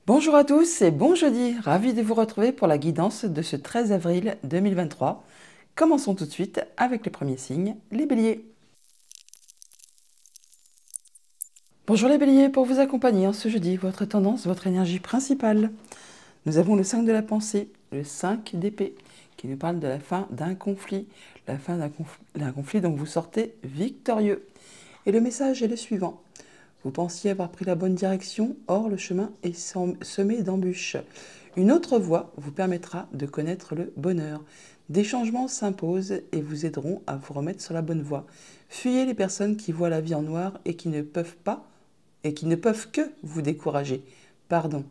Bonjour à tous et bon jeudi, ravi de vous retrouver pour la guidance de ce 13 avril 2023. Commençons tout de suite avec les premiers signes, les béliers. Bonjour les béliers, pour vous accompagner en ce jeudi, votre tendance, votre énergie principale. Nous avons le 5 de la pensée, le 5 d'épée, qui nous parle de la fin d'un conflit, la fin d'un conflit dont vous sortez victorieux. Et le message est le suivant. Vous pensiez avoir pris la bonne direction, or le chemin est semé d'embûches. Une autre voie vous permettra de connaître le bonheur. Des changements s'imposent et vous aideront à vous remettre sur la bonne voie. Fuyez les personnes qui voient la vie en noir et qui ne peuvent que vous décourager. Pardon.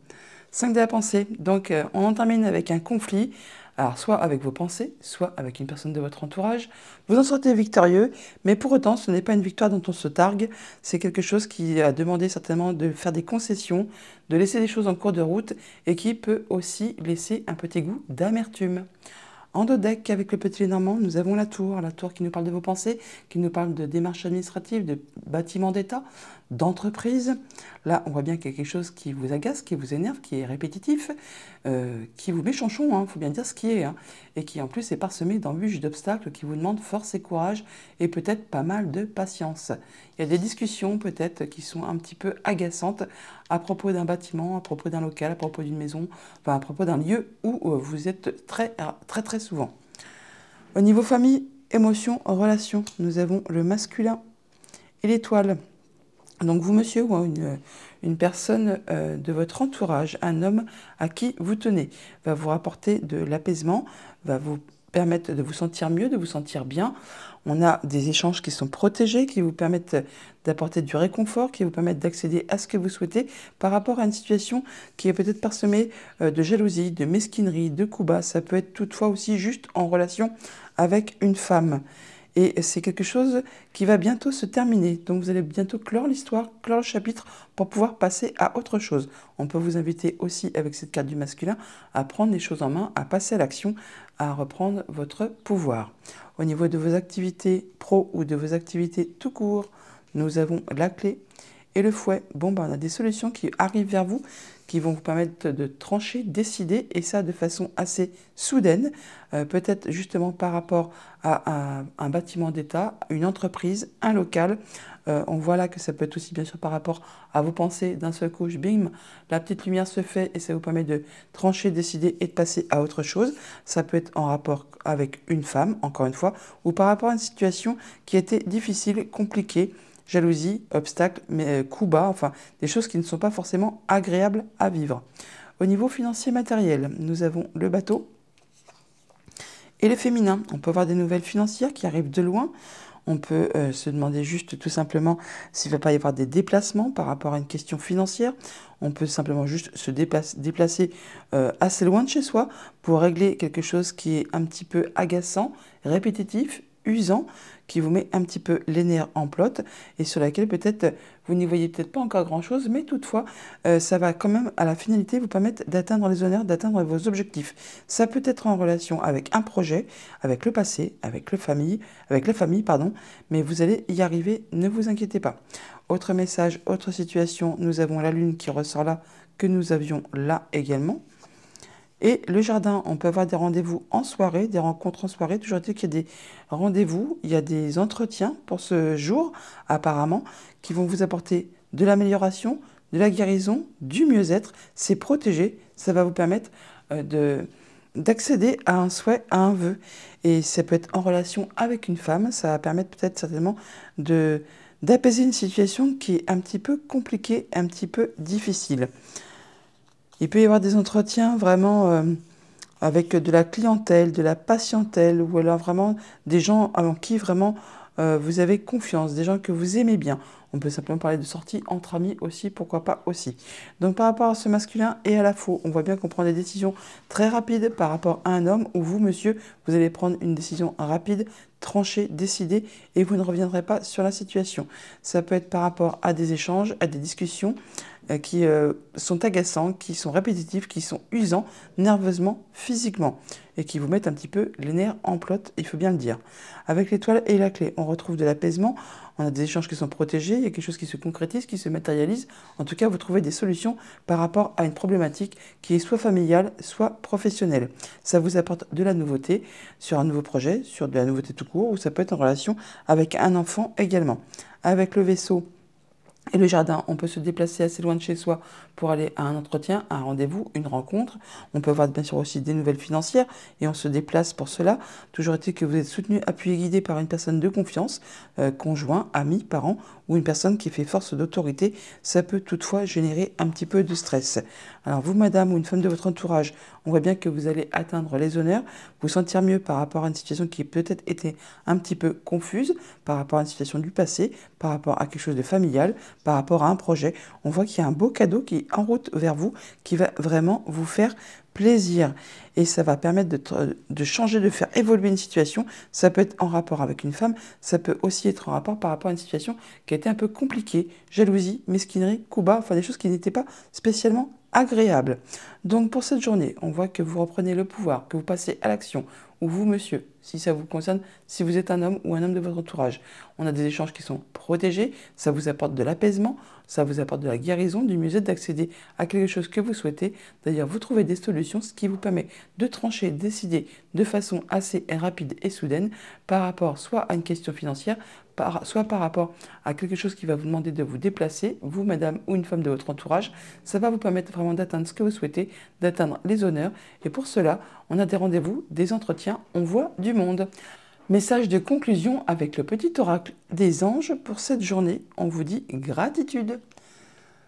5 de la pensée. Donc, on en termine avec un conflit. Alors, soit avec vos pensées, soit avec une personne de votre entourage. Vous en sortez victorieux, mais pour autant, ce n'est pas une victoire dont on se targue. C'est quelque chose qui a demandé certainement de faire des concessions, de laisser des choses en cours de route et qui peut aussi laisser un petit goût d'amertume. En dos deck, avec le petit Lénormand, nous avons la tour qui nous parle de vos pensées, qui nous parle de démarches administratives, de bâtiments d'État, d'entreprise. Là, on voit bien qu'il y a quelque chose qui vous agace, qui vous énerve, qui est répétitif, qui vous met chanchon, faut bien dire ce qui est, et qui en plus est parsemé d'embûches, d'obstacles qui vous demandent force et courage, et peut-être pas mal de patience. Il y a des discussions peut-être qui sont un petit peu agaçantes à propos d'un bâtiment, à propos d'un local, à propos d'une maison, enfin à propos d'un lieu où vous êtes très souvent. Au niveau famille, émotions, relations, nous avons le masculin et l'étoile. Donc vous, monsieur, ou une personne de votre entourage, un homme à qui vous tenez, va vous rapporter de l'apaisement, va vous permettre de vous sentir mieux, de vous sentir bien. On a des échanges qui sont protégés, qui vous permettent d'apporter du réconfort, qui vous permettent d'accéder à ce que vous souhaitez par rapport à une situation qui est peut-être parsemée de jalousie, de mesquinerie, de coups bas. Ça peut être toutefois aussi juste en relation avec une femme. Et c'est quelque chose qui va bientôt se terminer. Donc vous allez bientôt clore l'histoire, clore le chapitre pour pouvoir passer à autre chose. On peut vous inviter aussi avec cette carte du masculin à prendre les choses en main, à passer à l'action, à reprendre votre pouvoir. Au niveau de vos activités pro ou de vos activités tout court, nous avons la clé et le fouet. Bon, on a des solutions qui arrivent vers vous, qui vont vous permettre de trancher, décider, et ça de façon assez soudaine, peut-être justement par rapport à un bâtiment d'État, une entreprise, un local. On voit là que ça peut être aussi bien sûr par rapport à vos pensées, d'un seul coup, bim, la petite lumière se fait et ça vous permet de trancher, décider et de passer à autre chose. Ça peut être en rapport avec une femme, encore une fois, ou par rapport à une situation qui était difficile, compliquée, jalousie, obstacles, coups bas, enfin des choses qui ne sont pas forcément agréables à vivre. Au niveau financier matériel, nous avons le bateau et le féminin. On peut avoir des nouvelles financières qui arrivent de loin. On peut se demander juste tout simplement s'il ne va pas y avoir des déplacements par rapport à une question financière. On peut simplement juste se déplacer assez loin de chez soi pour régler quelque chose qui est un petit peu agaçant, répétitif, usant, qui vous met un petit peu les nerfs en plot et sur laquelle peut-être vous n'y voyez peut-être pas encore grand-chose, mais toutefois, ça va quand même à la finalité vous permettre d'atteindre les honneurs, d'atteindre vos objectifs. Ça peut être en relation avec un projet, avec le passé, avec la famille, pardon, mais vous allez y arriver, ne vous inquiétez pas. Autre message, autre situation, nous avons la lune qui ressort là, que nous avions là également. Et le jardin, on peut avoir des rendez-vous en soirée, des rencontres en soirée. Toujours dit qu'il y a des rendez-vous, il y a des entretiens pour ce jour, apparemment, qui vont vous apporter de l'amélioration, de la guérison, du mieux-être. C'est protégé, ça va vous permettre d'accéder à un souhait, à un vœu. Et ça peut être en relation avec une femme, ça va permettre peut-être certainement d'apaiser une situation qui est un petit peu compliquée, un petit peu difficile. Il peut y avoir des entretiens vraiment avec de la clientèle, de la patientèle, ou alors vraiment des gens en qui vraiment vous avez confiance, des gens que vous aimez bien. On peut simplement parler de sortie entre amis aussi, pourquoi pas aussi. Donc par rapport à ce masculin et à la faux, on voit bien qu'on prend des décisions très rapides par rapport à un homme, où vous, monsieur, vous allez prendre une décision rapide, tranchée, décidée, et vous ne reviendrez pas sur la situation. Ça peut être par rapport à des échanges, à des discussions, qui sont agaçants, qui sont répétitifs, qui sont usants, nerveusement, physiquement, et qui vous mettent un petit peu les nerfs en plot, il faut bien le dire. Avec l'étoile et la clé, on retrouve de l'apaisement, On a des échanges qui sont protégés, il y a quelque chose qui se concrétise, qui se matérialise. En tout cas, vous trouvez des solutions par rapport à une problématique qui est soit familiale, soit professionnelle. Ça vous apporte de la nouveauté sur un nouveau projet, sur de la nouveauté tout court, ou ça peut être en relation avec un enfant également. Avec le vaisseau et le jardin, on peut se déplacer assez loin de chez soi pour aller à un entretien, à un rendez-vous, une rencontre. On peut avoir bien sûr aussi des nouvelles financières et on se déplace pour cela. Toujours est-il que vous êtes soutenu, appuyé, guidé par une personne de confiance, conjoint, ami, parent ou une personne qui fait force d'autorité. Ça peut toutefois générer un petit peu de stress. Alors vous, madame ou une femme de votre entourage, on voit bien que vous allez atteindre les honneurs, vous sentir mieux par rapport à une situation qui peut-être été un petit peu confuse, par rapport à une situation du passé, par rapport à quelque chose de familial, par rapport à un projet. On voit qu'il y a un beau cadeau qui est en route vers vous, qui va vraiment vous faire plaisir. Et ça va permettre de changer, de faire évoluer une situation. Ça peut être en rapport avec une femme, ça peut aussi être en rapport par rapport à une situation qui a été un peu compliquée, jalousie, mesquinerie, coup bas, enfin des choses qui n'étaient pas spécialement agréables. Donc pour cette journée, on voit que vous reprenez le pouvoir, que vous passez à l'action, ou vous, monsieur, si ça vous concerne, si vous êtes un homme ou un homme de votre entourage. On a des échanges qui sont protégés, ça vous apporte de l'apaisement, ça vous apporte de la guérison, du mieux-être, d'accéder à quelque chose que vous souhaitez. D'ailleurs, vous trouvez des solutions, ce qui vous permet de trancher, décider de façon assez rapide et soudaine par rapport soit à une question financière, soit par rapport à quelque chose qui va vous demander de vous déplacer, vous, madame ou une femme de votre entourage. Ça va vous permettre vraiment d'atteindre ce que vous souhaitez, d'atteindre les honneurs. Et pour cela, on a des rendez-vous, des entretiens, on voit du monde. Message de conclusion avec le petit oracle des anges pour cette journée. On vous dit gratitude.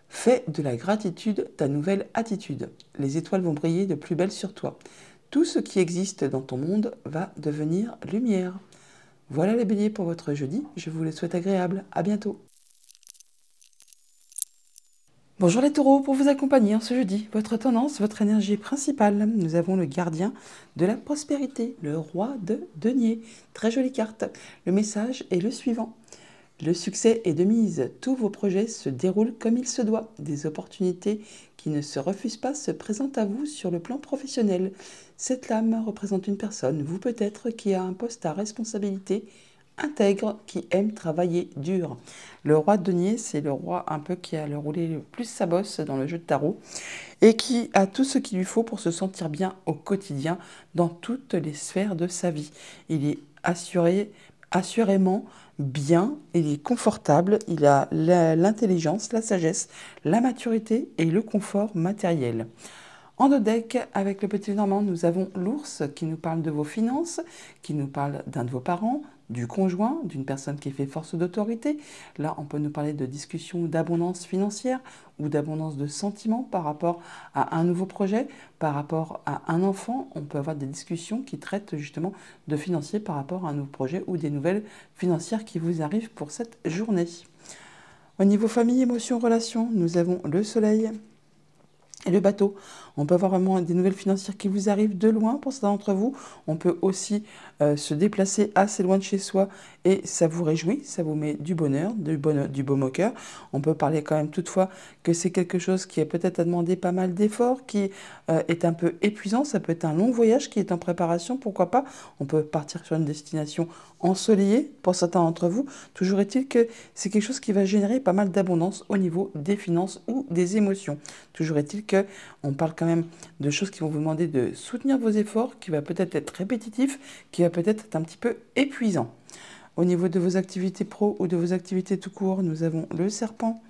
Fais de la gratitude ta nouvelle attitude. Les étoiles vont briller de plus belle sur toi. Tout ce qui existe dans ton monde va devenir lumière. Voilà les béliers pour votre jeudi. Je vous le souhaite agréable. À bientôt. Bonjour les taureaux, pour vous accompagner en ce jeudi, votre tendance, votre énergie principale, nous avons le gardien de la prospérité, le roi de denier. Très jolie carte. Le message est le suivant. Le succès est de mise. Tous vos projets se déroulent comme il se doit. Des opportunités qui ne se refusent pas se présentent à vous sur le plan professionnel. Cette lame représente une personne, vous peut-être, qui a un poste à responsabilité, intègre, qui aime travailler dur. Le roi de denier, c'est le roi un peu qui a le roulé le plus sa bosse dans le jeu de tarot et qui a tout ce qu'il lui faut pour se sentir bien au quotidien dans toutes les sphères de sa vie. Il est assurément bien, il est confortable, il a l'intelligence, la sagesse, la maturité et le confort matériel. En deux decks, avec le petit Normand, nous avons l'ours qui nous parle de vos finances, qui nous parle d'un de vos parents, du conjoint, d'une personne qui fait force d'autorité. Là, on peut nous parler de discussions d'abondance financière ou d'abondance de sentiments par rapport à un nouveau projet, par rapport à un enfant. On peut avoir des discussions qui traitent justement de financier par rapport à un nouveau projet ou des nouvelles financières qui vous arrivent pour cette journée. Au niveau famille, émotions, relations, nous avons le soleil et le bateau. On peut avoir vraiment des nouvelles financières qui vous arrivent de loin pour certains d'entre vous. On peut aussi se déplacer assez loin de chez soi et ça vous réjouit, ça vous met du bonheur, du baume au cœur. On peut parler quand même toutefois que c'est quelque chose qui est peut-être à demander pas mal d'efforts, qui est un peu épuisant. Ça peut être un long voyage qui est en préparation, pourquoi pas. On peut partir sur une destination ensoleillée pour certains d'entre vous. Toujours est-il que c'est quelque chose qui va générer pas mal d'abondance au niveau des finances ou des émotions. Toujours est-il que on parle quand même de choses qui vont vous demander de soutenir vos efforts, qui va peut-être être répétitif, qui va peut-être être un petit peu épuisant. Au niveau de vos activités pro ou de vos activités tout court, nous avons le serpent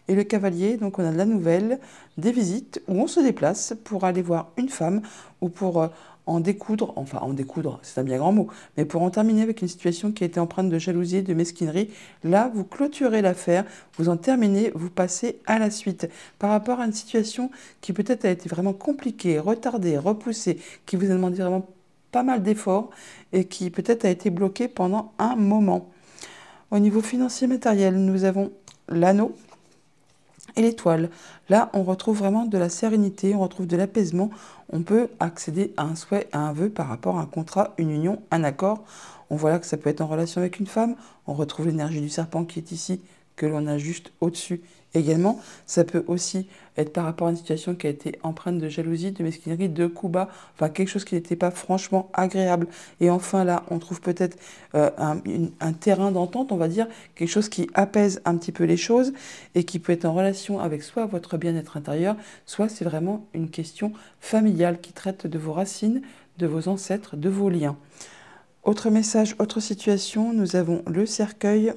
et le cavalier. Donc on a de la nouvelle, des visites où on se déplace pour aller voir une femme ou pour en découdre, enfin en découdre, c'est un bien grand mot, mais pour en terminer avec une situation qui a été empreinte de jalousie, de mesquinerie, là vous clôturez l'affaire, vous en terminez, vous passez à la suite. Par rapport à une situation qui peut-être a été vraiment compliquée, retardée, repoussée, qui vous a demandé vraiment pas mal d'efforts et qui peut-être a été bloquée pendant un moment. Au niveau financier matériel, nous avons l'anneau et l'étoile. Là, on retrouve vraiment de la sérénité, on retrouve de l'apaisement. On peut accéder à un souhait, à un vœu par rapport à un contrat, une union, un accord. On voit là que ça peut être en relation avec une femme. On retrouve l'énergie du serpent qui est ici, que l'on a juste au-dessus également. Ça peut aussi être par rapport à une situation qui a été empreinte de jalousie, de mesquinerie, de coups bas, enfin quelque chose qui n'était pas franchement agréable. Et enfin là, on trouve peut-être un terrain d'entente, on va dire, quelque chose qui apaise un petit peu les choses et qui peut être en relation avec soit votre bien-être intérieur, soit c'est vraiment une question familiale qui traite de vos racines, de vos ancêtres, de vos liens. Autre message, autre situation, nous avons le cercueil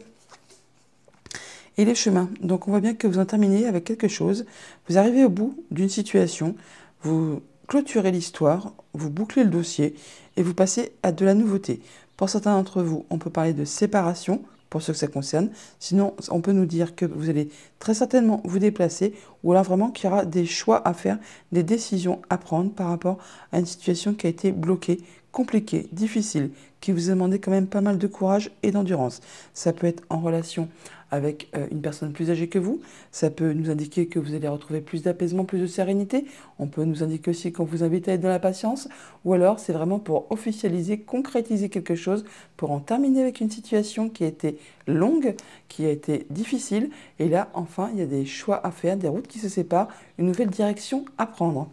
et les chemins. Donc on voit bien que vous en terminez avec quelque chose, vous arrivez au bout d'une situation, vous clôturez l'histoire, vous bouclez le dossier et vous passez à de la nouveauté. Pour certains d'entre vous, on peut parler de séparation, pour ceux que ça concerne. Sinon, on peut nous dire que vous allez très certainement vous déplacer ou alors vraiment qu'il y aura des choix à faire, des décisions à prendre par rapport à une situation qui a été bloquée, compliquée, difficile, qui vous a demandé quand même pas mal de courage et d'endurance. Ça peut être en relation avec une personne plus âgée que vous, ça peut nous indiquer que vous allez retrouver plus d'apaisement, plus de sérénité, on peut nous indiquer aussi qu'on vous invite à être dans la patience, ou alors c'est vraiment pour officialiser, concrétiser quelque chose, pour en terminer avec une situation qui a été longue, qui a été difficile, et là enfin il y a des choix à faire, des routes qui se séparent, une nouvelle direction à prendre.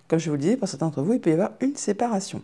Comme je vous le disais, pour certains d'entre vous, il peut y avoir une séparation.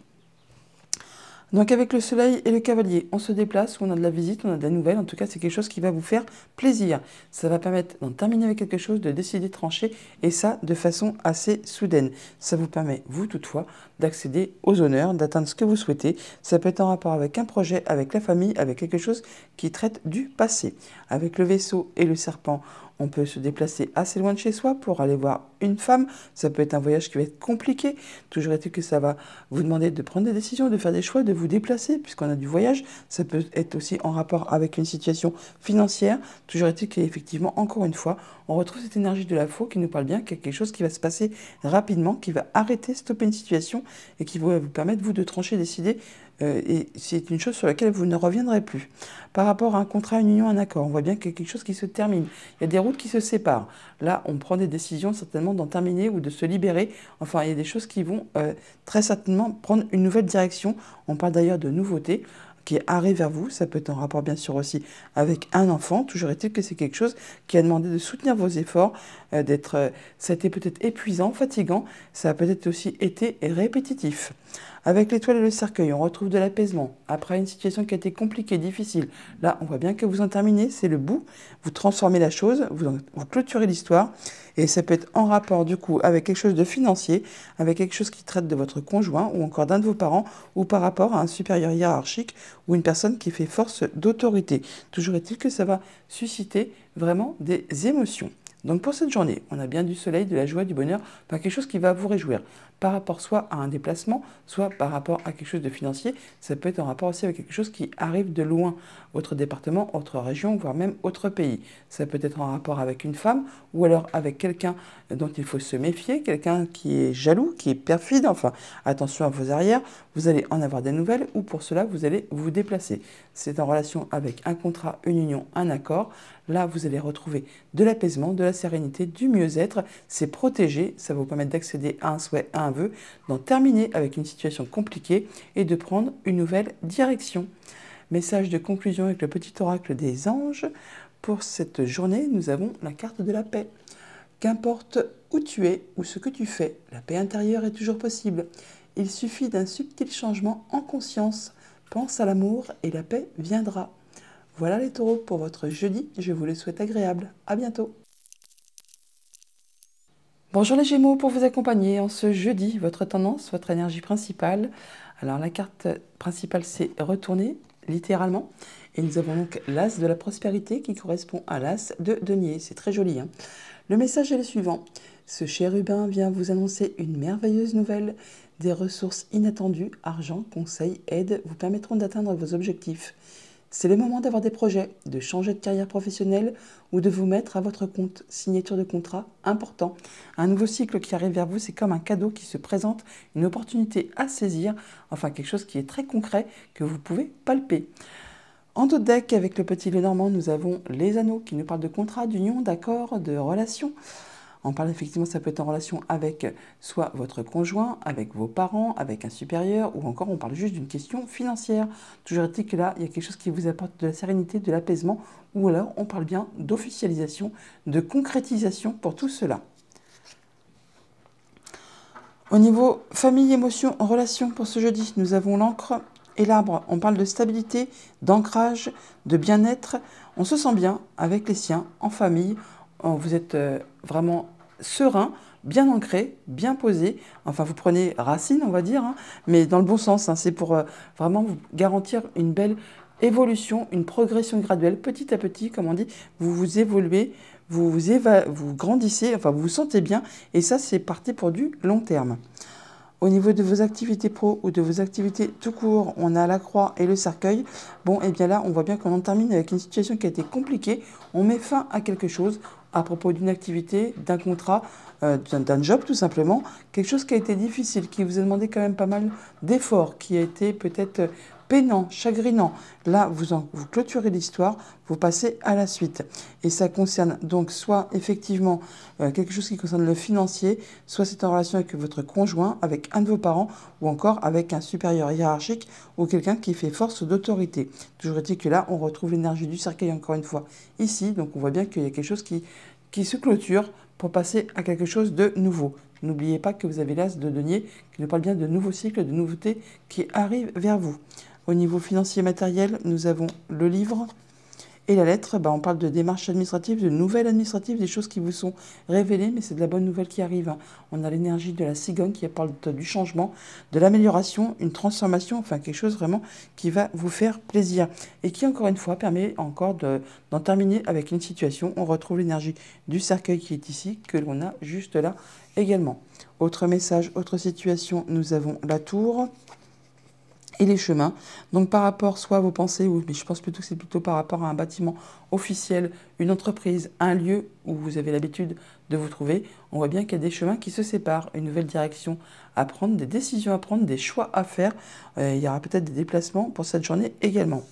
Donc avec le soleil et le cavalier, on se déplace, on a de la visite, on a de la nouvelle. En tout cas, c'est quelque chose qui va vous faire plaisir. Ça va permettre d'en terminer avec quelque chose, de décider de trancher, et ça de façon assez soudaine. Ça vous permet, vous toutefois, d'accéder aux honneurs, d'atteindre ce que vous souhaitez. Ça peut être en rapport avec un projet, avec la famille, avec quelque chose qui traite du passé. Avec le vaisseau et le serpent, on peut se déplacer assez loin de chez soi pour aller voir une femme. Ça peut être un voyage qui va être compliqué. Toujours est-il que ça va vous demander de prendre des décisions, de faire des choix, de vous déplacer, puisqu'on a du voyage. Ça peut être aussi en rapport avec une situation financière. Toujours est-il qu'effectivement, encore une fois, on retrouve cette énergie de la faux qui nous parle bien qu'il y a quelque chose qui va se passer rapidement, qui va arrêter, stopper une situation et qui va vous permettre, vous, de trancher, décider. Et c'est une chose sur laquelle vous ne reviendrez plus. Par rapport à un contrat, une union, un accord, on voit bien qu'il y a quelque chose qui se termine. Il y a des routes qui se séparent. Là, on prend des décisions certainement d'en terminer ou de se libérer. Enfin, il y a des choses qui vont très certainement prendre une nouvelle direction. On parle d'ailleurs de nouveautés qui arrive vers vous. Ça peut être en rapport bien sûr aussi avec un enfant. Toujours est-il que c'est quelque chose qui a demandé de soutenir vos efforts, ça a été peut-être épuisant, fatigant. Ça a peut-être aussi été répétitif. Avec l'étoile et le cercueil, on retrouve de l'apaisement. Après une situation qui a été compliquée, difficile, là, on voit bien que vous en terminez, c'est le bout. Vous transformez la chose, vous clôturez l'histoire. Et ça peut être en rapport, du coup, avec quelque chose de financier, avec quelque chose qui traite de votre conjoint ou encore d'un de vos parents, ou par rapport à un supérieur hiérarchique ou une personne qui fait force d'autorité. Toujours est-il que ça va susciter vraiment des émotions. Donc pour cette journée, on a bien du soleil, de la joie, du bonheur, enfin quelque chose qui va vous réjouir. Par rapport soit à un déplacement, soit par rapport à quelque chose de financier. Ça peut être en rapport aussi avec quelque chose qui arrive de loin, autre département, autre région, voire même autre pays. Ça peut être en rapport avec une femme ou alors avec quelqu'un dont il faut se méfier, quelqu'un qui est jaloux, qui est perfide, enfin attention à vos arrières, vous allez en avoir des nouvelles ou pour cela vous allez vous déplacer. C'est en relation avec un contrat, une union, un accord. Là, vous allez retrouver de l'apaisement, de la sérénité, du mieux-être. C'est protégé, ça va vous permettre d'accéder à un souhait, à un vœu, d'en terminer avec une situation compliquée et de prendre une nouvelle direction. Message de conclusion avec le petit oracle des anges. Pour cette journée, nous avons la carte de la paix. Qu'importe où tu es ou ce que tu fais, la paix intérieure est toujours possible. Il suffit d'un subtil changement en conscience. Pense à l'amour et la paix viendra. Voilà les taureaux pour votre jeudi, je vous le souhaite agréable. À bientôt. Bonjour les Gémeaux, pour vous accompagner en ce jeudi, votre tendance, votre énergie principale. Alors la carte principale c'est retourner, littéralement. Et nous avons donc l'as de la prospérité qui correspond à l'as de denier. C'est très joli. Hein. Le message est le suivant. Ce chérubin vient vous annoncer une merveilleuse nouvelle. Des ressources inattendues, argent, conseils, aide vous permettront d'atteindre vos objectifs. C'est le moment d'avoir des projets, de changer de carrière professionnelle ou de vous mettre à votre compte. Signature de contrat important. Un nouveau cycle qui arrive vers vous, c'est comme un cadeau qui se présente, une opportunité à saisir, enfin quelque chose qui est très concret que vous pouvez palper. En d'autres decks, avec le petit Lenormand, nous avons les anneaux qui nous parlent de contrat, d'union, d'accord, de relation. On parle effectivement, ça peut être en relation avec soit votre conjoint, avec vos parents, avec un supérieur, ou encore on parle juste d'une question financière. Toujours est-il que là, il y a quelque chose qui vous apporte de la sérénité, de l'apaisement, ou alors on parle bien d'officialisation, de concrétisation pour tout cela. Au niveau famille, émotion, relation pour ce jeudi, nous avons l'encre et l'arbre. On parle de stabilité, d'ancrage, de bien-être. On se sent bien avec les siens, en famille. Vous êtes vraiment serein, bien ancré, bien posé. Enfin, vous prenez racine, on va dire, hein, mais dans le bon sens. Hein, c'est pour vraiment vous garantir une belle évolution, une progression graduelle, petit à petit, comme on dit. Vous vous évoluez, vous grandissez, enfin, vous vous sentez bien. Et ça, c'est parti pour du long terme. Au niveau de vos activités pro ou de vos activités tout court, on a la croix et le cercueil. Bon, et bien là, on voit bien qu'on en termine avec une situation qui a été compliquée. On met fin à quelque chose à propos d'une activité, d'un contrat, d'un job tout simplement. Quelque chose qui a été difficile, qui vous a demandé quand même pas mal d'efforts, qui a été peut-être peinant, chagrinant. Là, vous clôturez l'histoire, vous passez à la suite. Et ça concerne donc soit effectivement quelque chose qui concerne le financier, soit c'est en relation avec votre conjoint, avec un de vos parents, ou encore avec un supérieur hiérarchique ou quelqu'un qui fait force d'autorité. Toujours est-il que là, on retrouve l'énergie du cercueil encore une fois ici. Donc on voit bien qu'il y a quelque chose qui se clôture pour passer à quelque chose de nouveau. N'oubliez pas que vous avez l'as de denier qui nous parle bien de nouveaux cycles, de nouveautés qui arrivent vers vous. Au niveau financier et matériel, nous avons le livre et la lettre. On parle de démarches administratives, de nouvelles administratives, des choses qui vous sont révélées, mais c'est de la bonne nouvelle qui arrive. Hein. On a l'énergie de la cigogne qui parle du changement, de l'amélioration, une transformation, enfin quelque chose vraiment qui va vous faire plaisir. Et qui, encore une fois, permet encore d'en terminer avec une situation. On retrouve l'énergie du cercueil qui est ici, que l'on a juste là également. Autre message, autre situation, nous avons la tour et les chemins. Donc par rapport soit à vos pensées, mais je pense plutôt que c'est plutôt par rapport à un bâtiment officiel, une entreprise, un lieu où vous avez l'habitude de vous trouver, on voit bien qu'il y a des chemins qui se séparent, une nouvelle direction à prendre, des décisions à prendre, des choix à faire. Il y aura peut-être des déplacements pour cette journée également.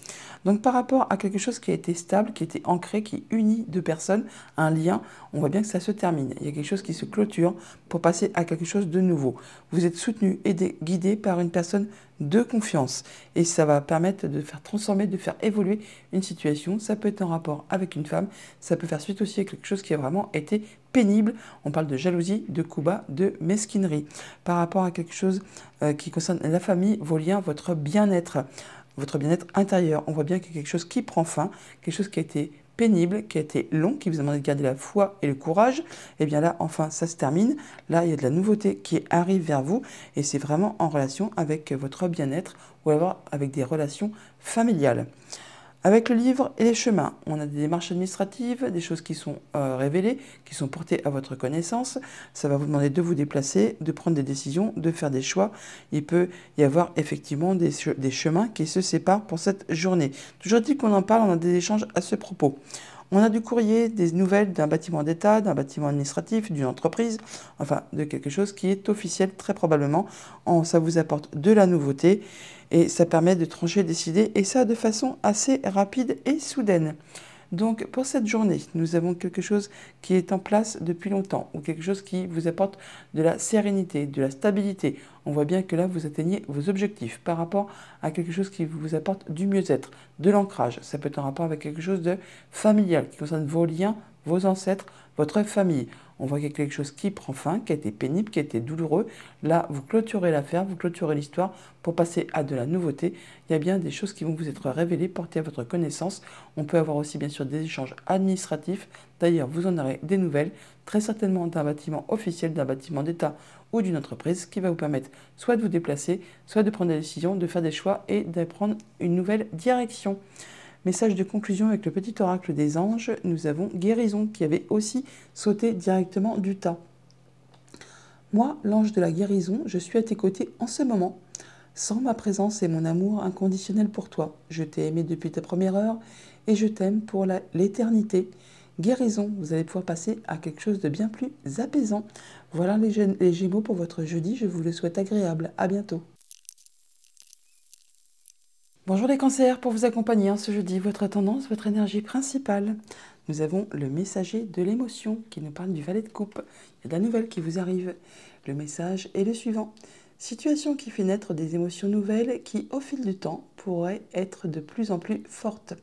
Donc par rapport à quelque chose qui a été stable, qui a été ancré, qui unit deux personnes, un lien, on voit bien que ça se termine. Il y a quelque chose qui se clôture pour passer à quelque chose de nouveau. Vous êtes soutenu, aidé, guidé par une personne de confiance. Et ça va permettre de faire transformer, de faire évoluer une situation. Ça peut être en rapport avec une femme, ça peut faire suite aussi à quelque chose qui a vraiment été pénible. On parle de jalousie, de coups bas, de mesquinerie. Par rapport à quelque chose qui concerne la famille, vos liens, votre bien-être intérieur. On voit bien qu'il y a quelque chose qui prend fin, quelque chose qui a été pénible, qui a été long, qui vous a demandé de garder la foi et le courage. Et bien là, enfin, ça se termine. Là, il y a de la nouveauté qui arrive vers vous et c'est vraiment en relation avec votre bien-être ou alors avec des relations familiales. Avec le livre et les chemins, on a des démarches administratives, des choses qui sont révélées, qui sont portées à votre connaissance. Ça va vous demander de vous déplacer, de prendre des décisions, de faire des choix. Il peut y avoir effectivement des chemins qui se séparent pour cette journée. Toujours dit qu'on en parle, on a des échanges à ce propos. On a du courrier, des nouvelles d'un bâtiment d'État, d'un bâtiment administratif, d'une entreprise, enfin de quelque chose qui est officiel très probablement. Ça vous apporte de la nouveauté et ça permet de trancher, décider et ça de façon assez rapide et soudaine. Donc pour cette journée, nous avons quelque chose qui est en place depuis longtemps ou quelque chose qui vous apporte de la sérénité, de la stabilité. On voit bien que là, vous atteignez vos objectifs par rapport à quelque chose qui vous apporte du mieux-être, de l'ancrage. Ça peut être en rapport avec quelque chose de familial qui concerne vos liens, vos ancêtres, votre famille. On voit qu'il y a quelque chose qui prend fin, qui a été pénible, qui a été douloureux. Là, vous clôturez l'affaire, vous clôturez l'histoire pour passer à de la nouveauté. Il y a bien des choses qui vont vous être révélées, portées à votre connaissance. On peut avoir aussi bien sûr des échanges administratifs. D'ailleurs, vous en aurez des nouvelles, très certainement d'un bâtiment officiel, d'un bâtiment d'État ou d'une entreprise qui va vous permettre soit de vous déplacer, soit de prendre des décisions, de faire des choix et de prendre une nouvelle direction. Message de conclusion avec le petit oracle des anges, nous avons guérison qui avait aussi sauté directement du tas. Moi, l'ange de la guérison, je suis à tes côtés en ce moment. Sans ma présence et mon amour inconditionnel pour toi, je t'ai aimé depuis ta première heure et je t'aime pour l'éternité. Guérison, vous allez pouvoir passer à quelque chose de bien plus apaisant. Voilà les Gémeaux pour votre jeudi, je vous le souhaite agréable. À bientôt. Bonjour les cancers, pour vous accompagner ce jeudi, votre tendance, votre énergie principale. nous avons le messager de l'émotion qui nous parle du valet de coupe. Il y a de la nouvelle qui vous arrive. Le message est le suivant. Situation qui fait naître des émotions nouvelles qui, au fil du temps, pourraient être de plus en plus fortes.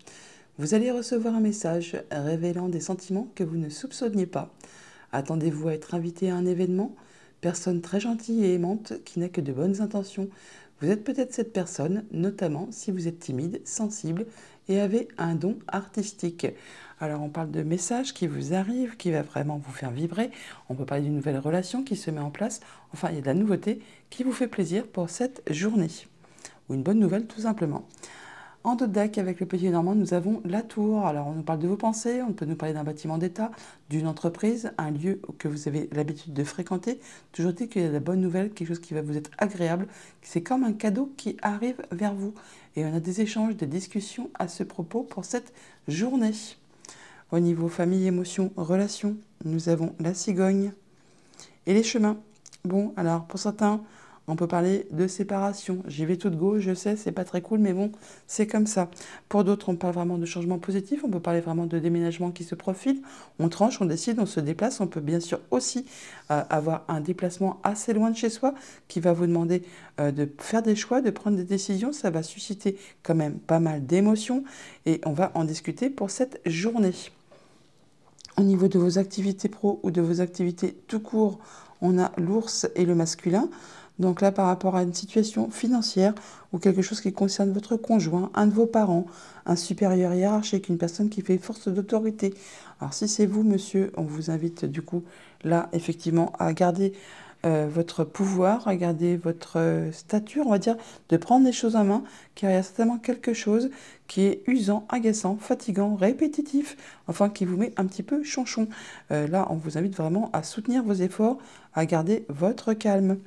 Vous allez recevoir un message révélant des sentiments que vous ne soupçonniez pas. Attendez-vous à être invité à un événement? Personne très gentille et aimante qui n'a que de bonnes intentions. Vous êtes peut-être cette personne, notamment si vous êtes timide, sensible et avez un don artistique. Alors on parle de messages qui vous arrivent, qui va vraiment vous faire vibrer. On peut parler d'une nouvelle relation qui se met en place. Enfin, il y a de la nouveauté qui vous fait plaisir pour cette journée. Ou une bonne nouvelle tout simplement. En dos de deck, avec le petit normand, nous avons la tour. Alors, on nous parle de vos pensées, on peut nous parler d'un bâtiment d'État, d'une entreprise, un lieu que vous avez l'habitude de fréquenter. Toujours dit qu'il y a de la bonne nouvelle, quelque chose qui va vous être agréable. C'est comme un cadeau qui arrive vers vous. Et on a des échanges, des discussions à ce propos pour cette journée. Au niveau famille, émotions, relations, nous avons la cigogne et les chemins. Bon, alors, pour certains, on peut parler de séparation. J'y vais toute go, je sais, c'est pas très cool, mais bon, c'est comme ça. Pour d'autres, on parle vraiment de changement positif. On peut parler vraiment de déménagement qui se profile. On tranche, on décide, on se déplace. On peut bien sûr aussi avoir un déplacement assez loin de chez soi qui va vous demander de faire des choix, de prendre des décisions. Ça va susciter quand même pas mal d'émotions et on va en discuter pour cette journée. Au niveau de vos activités pro ou de vos activités tout court, on a l'ours et le masculin. Donc là, par rapport à une situation financière ou quelque chose qui concerne votre conjoint, un de vos parents, un supérieur hiérarchique, une personne qui fait force d'autorité. Alors si c'est vous, monsieur, on vous invite du coup là, effectivement, à garder votre pouvoir, à garder votre stature, on va dire, de prendre les choses en main, car il y a certainement quelque chose qui est usant, agaçant, fatigant, répétitif, enfin qui vous met un petit peu chonchon. Là, on vous invite vraiment à soutenir vos efforts, à garder votre calme.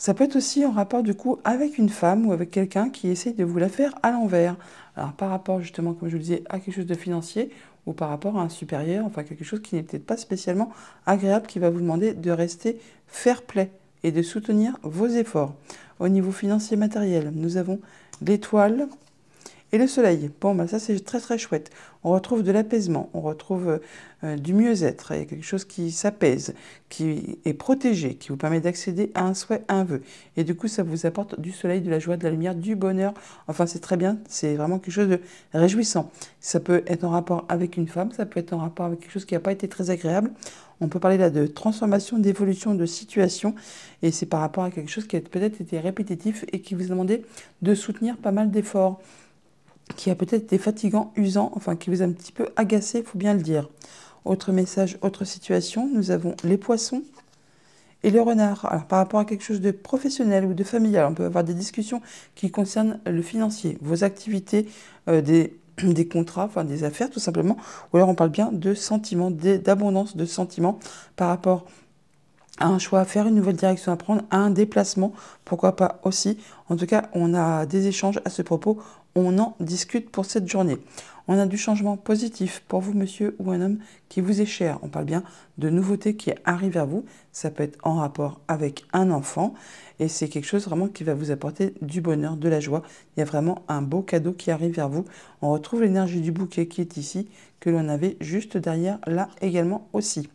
Ça peut être aussi en rapport du coup avec une femme ou avec quelqu'un qui essaye de vous la faire à l'envers. Alors par rapport justement, comme je le disais, à quelque chose de financier ou par rapport à un supérieur, enfin quelque chose qui n'est peut-être pas spécialement agréable, qui va vous demander de rester fair play et de soutenir vos efforts. Au niveau financier matériel, nous avons l'étoile et le soleil. Bon, bah ça c'est très très chouette. On retrouve de l'apaisement, on retrouve du mieux-être. Il y a quelque chose qui s'apaise, qui est protégé, qui vous permet d'accéder à un souhait, à un vœu. Et du coup, ça vous apporte du soleil, de la joie, de la lumière, du bonheur. Enfin, c'est très bien, c'est vraiment quelque chose de réjouissant. Ça peut être en rapport avec une femme, ça peut être en rapport avec quelque chose qui n'a pas été très agréable. On peut parler là de transformation, d'évolution, de situation. Et c'est par rapport à quelque chose qui a peut-être été répétitif et qui vous a demandé de soutenir pas mal d'efforts, qui a peut-être été fatigant, usant, enfin qui vous a un petit peu agacé, il faut bien le dire. Autre message, autre situation, nous avons les poissons et le renard. Alors par rapport à quelque chose de professionnel ou de familial, on peut avoir des discussions qui concernent le financier, vos activités, des contrats, enfin des affaires tout simplement, ou alors on parle bien de sentiments, d'abondance de sentiments par rapport à un choix, à faire une nouvelle direction à prendre, à un déplacement, pourquoi pas aussi. En tout cas, on a des échanges à ce propos, on en discute pour cette journée. On a du changement positif pour vous, monsieur, ou un homme qui vous est cher. On parle bien de nouveautés qui arrivent vers vous. Ça peut être en rapport avec un enfant et c'est quelque chose vraiment qui va vous apporter du bonheur, de la joie. Il y a vraiment un beau cadeau qui arrive vers vous. On retrouve l'énergie du bouquet qui est ici, que l'on avait juste derrière là également aussi.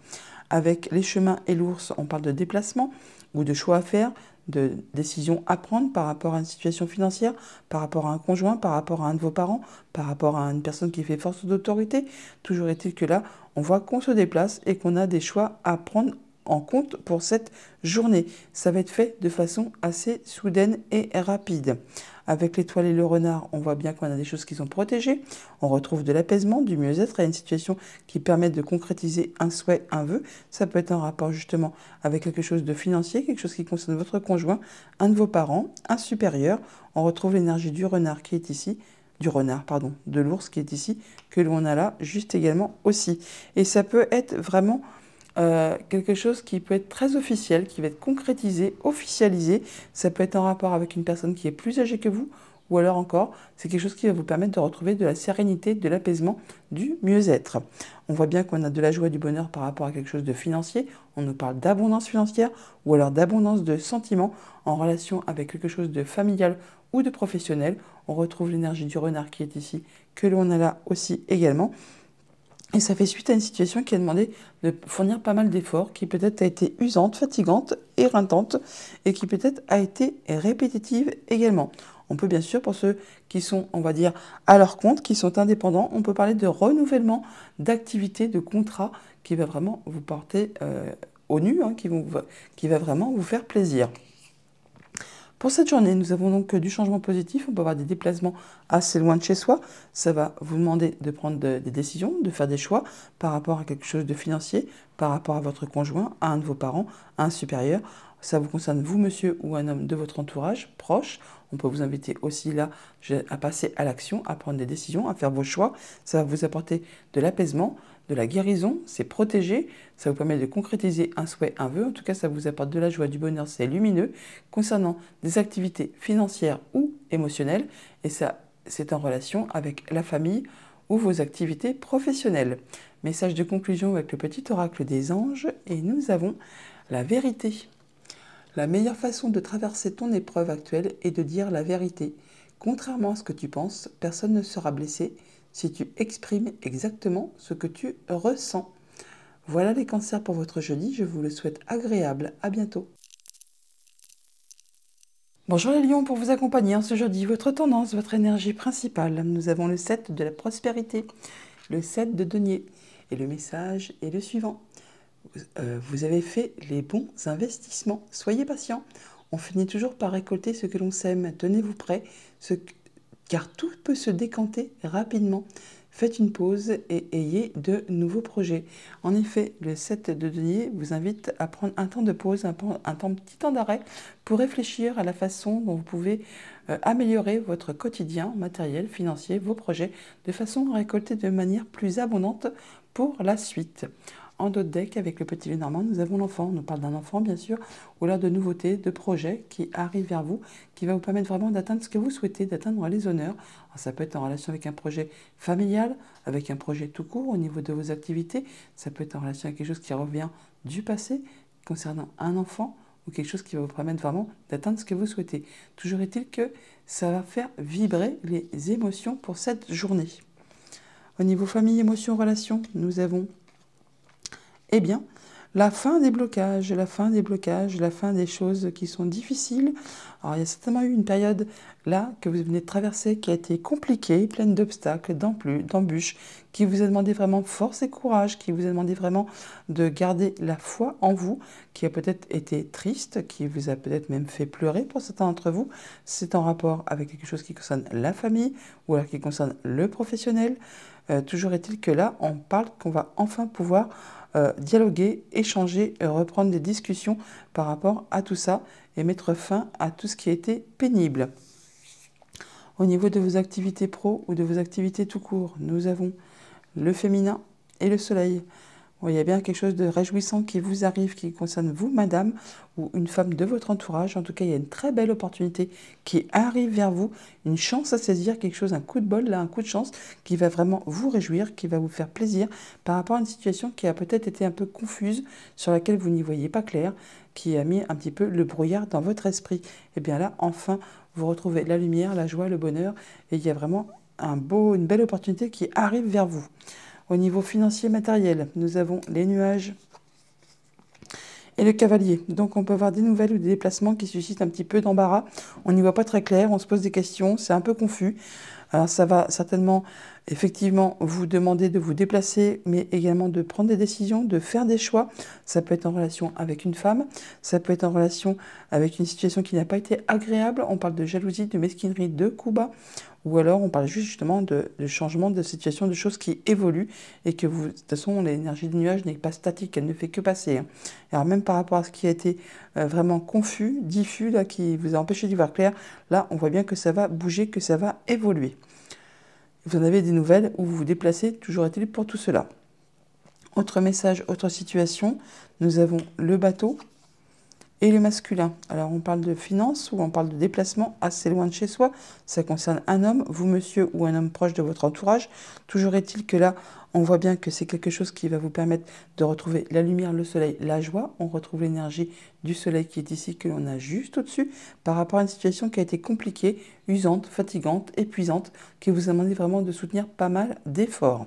Avec les chemins et l'ours, on parle de déplacement ou de choix à faire, de décisions à prendre par rapport à une situation financière, par rapport à un conjoint, par rapport à un de vos parents, par rapport à une personne qui fait force d'autorité. Toujours est-il que là, on voit qu'on se déplace et qu'on a des choix à prendre en compte pour cette journée. Ça va être fait de façon assez soudaine et rapide. Avec l'étoile et le renard, on voit bien qu'on a des choses qui sont protégées. On retrouve de l'apaisement, du mieux-être et une situation qui permet de concrétiser un souhait, un vœu. Ça peut être en rapport justement avec quelque chose de financier, quelque chose qui concerne votre conjoint, un de vos parents, un supérieur. On retrouve l'énergie du renard qui est ici, de l'ours qui est ici, que l'on a là juste également aussi. Et ça peut être vraiment quelque chose qui peut être très officiel, qui va être concrétisé, officialisé. Ça peut être en rapport avec une personne qui est plus âgée que vous, ou alors encore, c'est quelque chose qui va vous permettre de retrouver de la sérénité, de l'apaisement, du mieux-être. On voit bien qu'on a de la joie et du bonheur par rapport à quelque chose de financier. On nous parle d'abondance financière, ou alors d'abondance de sentiments en relation avec quelque chose de familial ou de professionnel. On retrouve l'énergie du renard qui est ici, que l'on a là aussi également. Et ça fait suite à une situation qui a demandé de fournir pas mal d'efforts, qui peut-être a été usante, fatigante, éreintante, et qui peut-être a été répétitive également. On peut bien sûr, pour ceux qui sont, on va dire, à leur compte, qui sont indépendants, on peut parler de renouvellement d'activité, de contrat, qui va vraiment vous porter au nu, hein, qui va vraiment vous faire plaisir. Pour cette journée, nous avons donc du changement positif. On peut avoir des déplacements assez loin de chez soi. Ça va vous demander de prendre des décisions, de faire des choix par rapport à quelque chose de financier, par rapport à votre conjoint, à un de vos parents, à un supérieur. Ça vous concerne vous, monsieur, ou un homme de votre entourage proche. On peut vous inviter aussi là à passer à l'action, à prendre des décisions, à faire vos choix. Ça va vous apporter de l'apaisement, de la guérison, c'est protégé, ça vous permet de concrétiser un souhait, un vœu. En tout cas, ça vous apporte de la joie, du bonheur, c'est lumineux. Concernant des activités financières ou émotionnelles, et ça, c'est en relation avec la famille ou vos activités professionnelles. Message de conclusion avec le petit oracle des anges, et nous avons la vérité. La meilleure façon de traverser ton épreuve actuelle est de dire la vérité. Contrairement à ce que tu penses, personne ne sera blessé si tu exprimes exactement ce que tu ressens. Voilà les cancers pour votre jeudi, je vous le souhaite agréable, à bientôt. Bonjour les lions, pour vous accompagner en ce jeudi, votre tendance, votre énergie principale. Nous avons le 7 de la prospérité, le 7 de denier, et le message est le suivant. Vous avez fait les bons investissements, soyez patient. On finit toujours par récolter ce que l'on sème, tenez-vous prêts, car tout peut se décanter rapidement. Faites une pause et ayez de nouveaux projets. En effet, le 7 de denier vous invite à prendre un temps de pause, un petit temps d'arrêt pour réfléchir à la façon dont vous pouvez améliorer votre quotidien matériel, financier, vos projets, de façon à récolter de manière plus abondante pour la suite. En d'autres decks, avec le petit Lenormand, nous avons l'enfant. On nous parle d'un enfant, bien sûr, ou là de nouveautés, de projets qui arrivent vers vous, qui va vous permettre vraiment d'atteindre ce que vous souhaitez, d'atteindre les honneurs. Alors, ça peut être en relation avec un projet familial, avec un projet tout court au niveau de vos activités. Ça peut être en relation avec quelque chose qui revient du passé, concernant un enfant, ou quelque chose qui va vous permettre vraiment d'atteindre ce que vous souhaitez. Toujours est-il que ça va faire vibrer les émotions pour cette journée. Au niveau famille, émotions, relations, nous avons eh bien, la fin des blocages, la fin des choses qui sont difficiles. Alors, il y a certainement eu une période là que vous venez de traverser qui a été compliquée, pleine d'obstacles, d'embûches, qui vous a demandé vraiment force et courage, qui vous a demandé vraiment de garder la foi en vous, qui a peut-être été triste, qui vous a peut-être même fait pleurer pour certains d'entre vous. C'est en rapport avec quelque chose qui concerne la famille ou alors qui concerne le professionnel. Toujours est-il que là, on parle qu'on va enfin pouvoir dialoguer, échanger, reprendre des discussions par rapport à tout ça et mettre fin à tout ce qui a été pénible. Au niveau de vos activités pro ou de vos activités tout court, nous avons le féminin et le soleil. Bon, il y a bien quelque chose de réjouissant qui vous arrive, qui concerne vous, madame, ou une femme de votre entourage. En tout cas, il y a une très belle opportunité qui arrive vers vous, une chance à saisir, quelque chose, un coup de bol, là, un coup de chance, qui va vraiment vous réjouir, qui va vous faire plaisir par rapport à une situation qui a peut-être été un peu confuse, sur laquelle vous n'y voyez pas clair, qui a mis un petit peu le brouillard dans votre esprit. Et bien là, enfin, vous retrouvez la lumière, la joie, le bonheur, et il y a vraiment une belle opportunité qui arrive vers vous. Au niveau financier matériel, nous avons les nuages et le cavalier. Donc on peut avoir des nouvelles ou des déplacements qui suscitent un petit peu d'embarras. On n'y voit pas très clair, on se pose des questions, c'est un peu confus. Alors ça va certainement effectivement vous demander de vous déplacer, mais également de prendre des décisions, de faire des choix. Ça peut être en relation avec une femme, ça peut être en relation avec une situation qui n'a pas été agréable. On parle de jalousie, de mesquinerie, de coups bas. Ou alors on parle juste justement de changement de situation, de choses qui évoluent et que vous, de toute façon, l'énergie du nuage n'est pas statique, elle ne fait que passer. Hein. Alors même par rapport à ce qui a été vraiment confus, diffus, là, qui vous a empêché d'y voir clair, là on voit bien que ça va bouger, que ça va évoluer. Vous en avez des nouvelles où vous vous déplacez, toujours est-il pour tout cela. Autre message, autre situation, nous avons le bateau et le masculin. Alors on parle de finances ou on parle de déplacement assez loin de chez soi. Ça concerne un homme, vous monsieur, ou un homme proche de votre entourage. Toujours est-il que là, on voit bien que c'est quelque chose qui va vous permettre de retrouver la lumière, le soleil, la joie. On retrouve l'énergie du soleil qui est ici, que l'on a juste au-dessus, par rapport à une situation qui a été compliquée, usante, fatigante, épuisante, qui vous a demandé vraiment de soutenir pas mal d'efforts.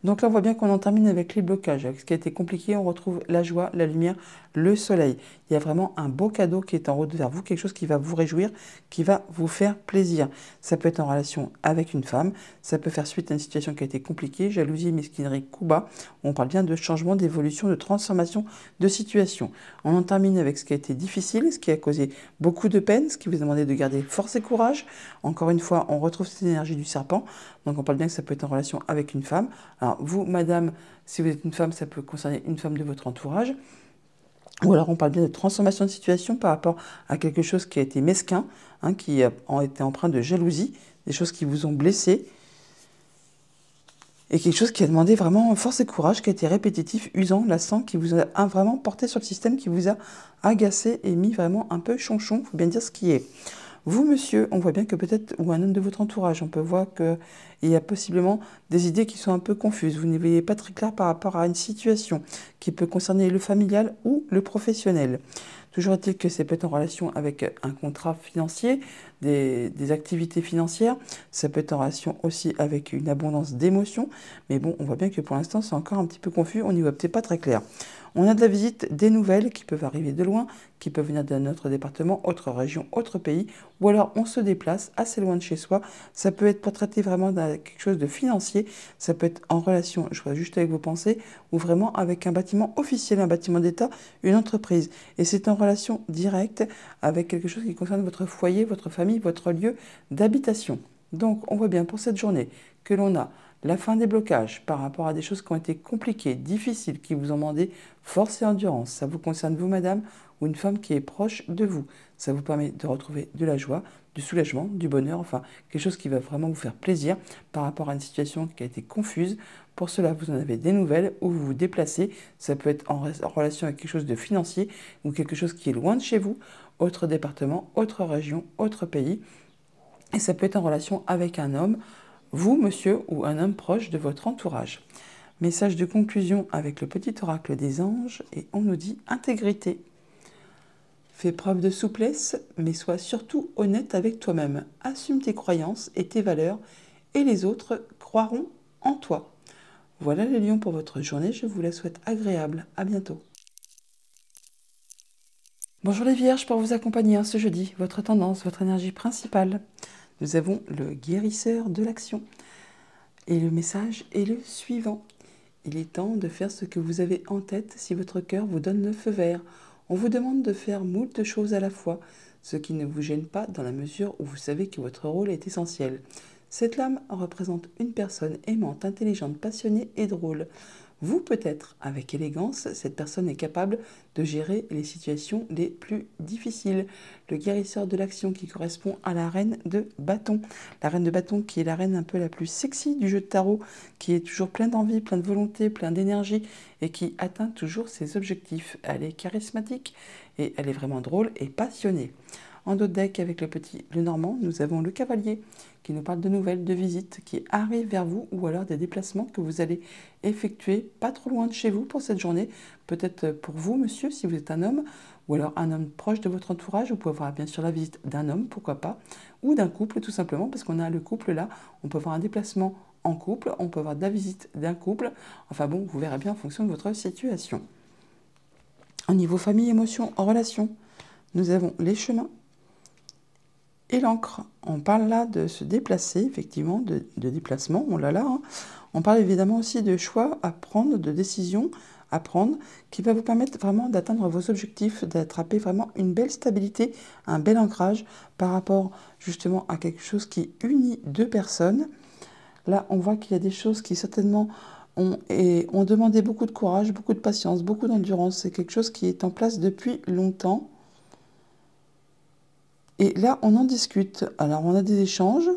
Donc là, on voit bien qu'on en termine avec les blocages. Avec ce qui a été compliqué, on retrouve la joie, la lumière, le soleil. Il y a vraiment un beau cadeau qui est en route vers vous, quelque chose qui va vous réjouir, qui va vous faire plaisir. Ça peut être en relation avec une femme, ça peut faire suite à une situation qui a été compliquée, jalousie, mesquinerie, coup bas. On parle bien de changement, d'évolution, de transformation de situation. On en termine avec ce qui a été difficile, ce qui a causé beaucoup de peine, ce qui vous a demandé de garder force et courage. Encore une fois, on retrouve cette énergie du serpent. Donc on parle bien que ça peut être en relation avec une femme. Alors vous, madame, si vous êtes une femme, ça peut concerner une femme de votre entourage. Ou alors on parle bien de transformation de situation par rapport à quelque chose qui a été mesquin, qui a été empreint de jalousie, des choses qui vous ont blessé, et quelque chose qui a demandé vraiment force et courage, qui a été répétitif, usant, lassant, qui vous a vraiment porté sur le système, qui vous a agacé et mis vraiment un peu chonchon, il faut bien dire ce qui est. Vous, monsieur, on voit bien que peut-être, ou un homme de votre entourage, on peut voir qu'il y a possiblement des idées qui sont un peu confuses. Vous n'y voyez pas très clair par rapport à une situation qui peut concerner le familial ou le professionnel. Toujours est-il que c'est peut-être en relation avec un contrat financier, des activités financières. Ça peut être en relation aussi avec une abondance d'émotions. Mais bon, on voit bien que pour l'instant, c'est encore un petit peu confus. On n'y voit peut-être pas très clair. On a de la visite, des nouvelles qui peuvent arriver de loin, qui peuvent venir d'un autre département, autre région, autre pays, ou alors on se déplace assez loin de chez soi. Ça peut être pour traiter vraiment de quelque chose de financier, ça peut être en relation, je vois juste avec vos pensées, ou vraiment avec un bâtiment officiel, un bâtiment d'État, une entreprise. Et c'est en relation directe avec quelque chose qui concerne votre foyer, votre famille, votre lieu d'habitation. Donc on voit bien pour cette journée que l'on a la fin des blocages par rapport à des choses qui ont été compliquées, difficiles, qui vous ont demandé force et endurance. Ça vous concerne vous, madame, ou une femme qui est proche de vous. Ça vous permet de retrouver de la joie, du soulagement, du bonheur, enfin quelque chose qui va vraiment vous faire plaisir par rapport à une situation qui a été confuse. Pour cela, vous en avez des nouvelles où vous vous déplacez. Ça peut être en relation avec quelque chose de financier ou quelque chose qui est loin de chez vous, autre département, autre région, autre pays. Et ça peut être en relation avec un homme, vous, monsieur, ou un homme proche de votre entourage. Message de conclusion avec le petit oracle des anges, et on nous dit intégrité. Fais preuve de souplesse, mais sois surtout honnête avec toi-même. Assume tes croyances et tes valeurs, et les autres croiront en toi. Voilà les lions pour votre journée, je vous la souhaite agréable. À bientôt. Bonjour les vierges, pour vous accompagner ce jeudi, votre tendance, votre énergie principale. Nous avons le guérisseur de l'action. Et le message est le suivant. Il est temps de faire ce que vous avez en tête si votre cœur vous donne le feu vert. On vous demande de faire moult choses à la fois, ce qui ne vous gêne pas dans la mesure où vous savez que votre rôle est essentiel. Cette lame représente une personne aimante, intelligente, passionnée et drôle. Vous, peut-être, avec élégance, cette personne est capable de gérer les situations les plus difficiles. Le guérisseur de l'action qui correspond à la reine de bâton. La reine de bâton qui est la reine un peu la plus sexy du jeu de tarot, qui est toujours pleine d'envie, pleine de volonté, pleine d'énergie et qui atteint toujours ses objectifs. Elle est charismatique et elle est vraiment drôle et passionnée. En dos de deck, avec le normand, nous avons le cavalier qui nous parle de nouvelles, de visites qui arrivent vers vous ou alors des déplacements que vous allez effectuer pas trop loin de chez vous pour cette journée. Peut-être pour vous, monsieur, si vous êtes un homme, ou alors un homme proche de votre entourage. Vous pouvez avoir bien sûr la visite d'un homme, pourquoi pas, ou d'un couple tout simplement, parce qu'on a le couple là. On peut avoir un déplacement en couple, on peut avoir de la visite d'un couple. Enfin bon, vous verrez bien en fonction de votre situation. Au niveau famille, émotion, relation, nous avons les chemins et l'encre. On parle là de se déplacer, effectivement, de déplacement, on l'a là. On parle évidemment aussi de choix à prendre, de décisions à prendre, qui va vous permettre vraiment d'atteindre vos objectifs, d'attraper vraiment une belle stabilité, un bel ancrage par rapport justement à quelque chose qui unit deux personnes. Là, on voit qu'il y a des choses qui certainement ont demandé beaucoup de courage, beaucoup de patience, beaucoup d'endurance. C'est quelque chose qui est en place depuis longtemps. Et là, on en discute. Alors, on a des échanges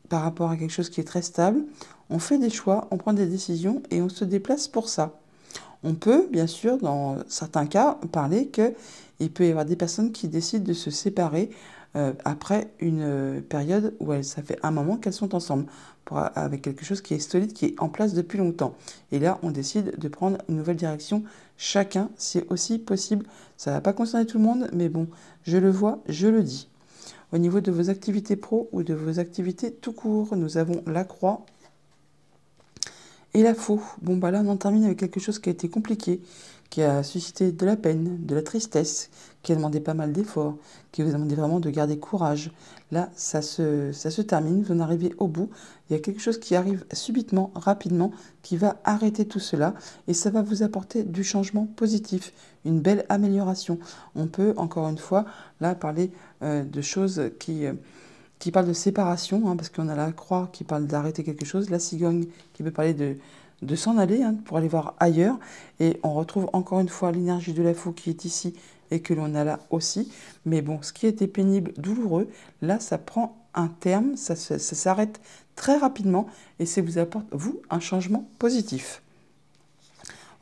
par rapport à quelque chose qui est très stable. On fait des choix, on prend des décisions et on se déplace pour ça. On peut, bien sûr, dans certains cas, parler qu'il peut y avoir des personnes qui décident de se séparer après une période où ça fait un moment qu'elles sont ensemble, avec quelque chose qui est solide, qui est en place depuis longtemps. Et là, on décide de prendre une nouvelle direction. Chacun, c'est aussi possible. Ça ne va pas concerner tout le monde, mais bon, je le vois, je le dis. Au niveau de vos activités pro ou de vos activités tout court, nous avons la croix et la faux. Bon, bah là, on en termine avec quelque chose qui a été compliqué, qui a suscité de la peine, de la tristesse, qui a demandé pas mal d'efforts, qui vous a demandé vraiment de garder courage. Là, ça se termine, vous en arrivez au bout. Il y a quelque chose qui arrive subitement, rapidement, qui va arrêter tout cela et ça va vous apporter du changement positif, une belle amélioration. On peut, encore une fois, là, parler de choses qui parle de séparation, parce qu'on a la croix qui parle d'arrêter quelque chose, la cigogne qui peut parler de s'en aller, pour aller voir ailleurs, et on retrouve encore une fois l'énergie de la fou qui est ici et que l'on a là aussi. Mais bon, ce qui était pénible, douloureux, là ça prend un terme, ça s'arrête très rapidement et ça vous apporte, vous, un changement positif.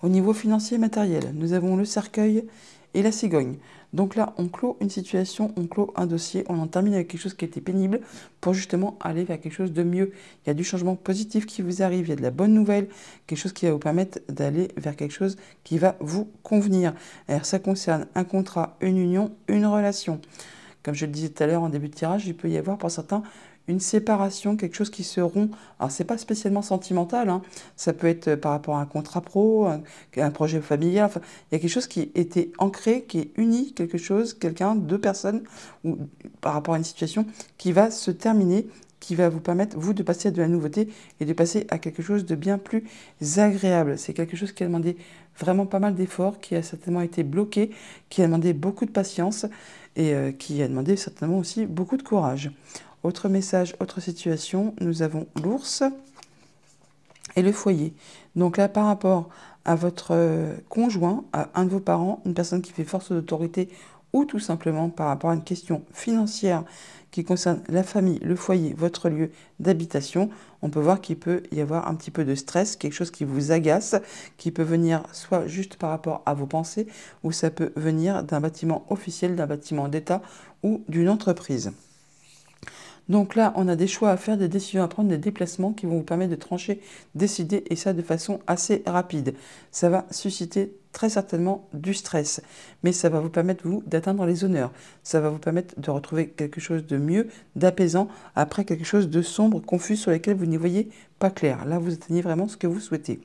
Au niveau financier et matériel, nous avons le cercueil et la cigogne. Donc là, on clôt une situation, on clôt un dossier, on en termine avec quelque chose qui était pénible pour justement aller vers quelque chose de mieux. Il y a du changement positif qui vous arrive, il y a de la bonne nouvelle, quelque chose qui va vous permettre d'aller vers quelque chose qui va vous convenir. Alors ça concerne un contrat, une union, une relation. Comme je le disais tout à l'heure en début de tirage, il peut y avoir pour certains une séparation, quelque chose qui se rompt. Alors, c'est pas spécialement sentimental, ça peut être par rapport à un contrat pro, un projet familial. Enfin, il y a quelque chose qui était ancré, qui est uni, quelque chose, quelqu'un, deux personnes, ou par rapport à une situation qui va se terminer, qui va vous permettre, vous, de passer à de la nouveauté et de passer à quelque chose de bien plus agréable. C'est quelque chose qui a demandé vraiment pas mal d'efforts, qui a certainement été bloqué, qui a demandé beaucoup de patience et qui a demandé certainement aussi beaucoup de courage. Autre message, autre situation, nous avons l'ours et le foyer. Donc là, par rapport à votre conjoint, à un de vos parents, une personne qui fait force d'autorité, ou tout simplement par rapport à une question financière qui concerne la famille, le foyer, votre lieu d'habitation, on peut voir qu'il peut y avoir un petit peu de stress, quelque chose qui vous agace, qui peut venir soit juste par rapport à vos pensées, ou ça peut venir d'un bâtiment officiel, d'un bâtiment d'État ou d'une entreprise. Donc là, on a des choix à faire, des décisions à prendre, des déplacements qui vont vous permettre de trancher, décider, et ça de façon assez rapide. Ça va susciter très certainement du stress, mais ça va vous permettre, vous, d'atteindre les honneurs. Ça va vous permettre de retrouver quelque chose de mieux, d'apaisant, après quelque chose de sombre, confus, sur lequel vous n'y voyez pas clair. Là, vous atteignez vraiment ce que vous souhaitez.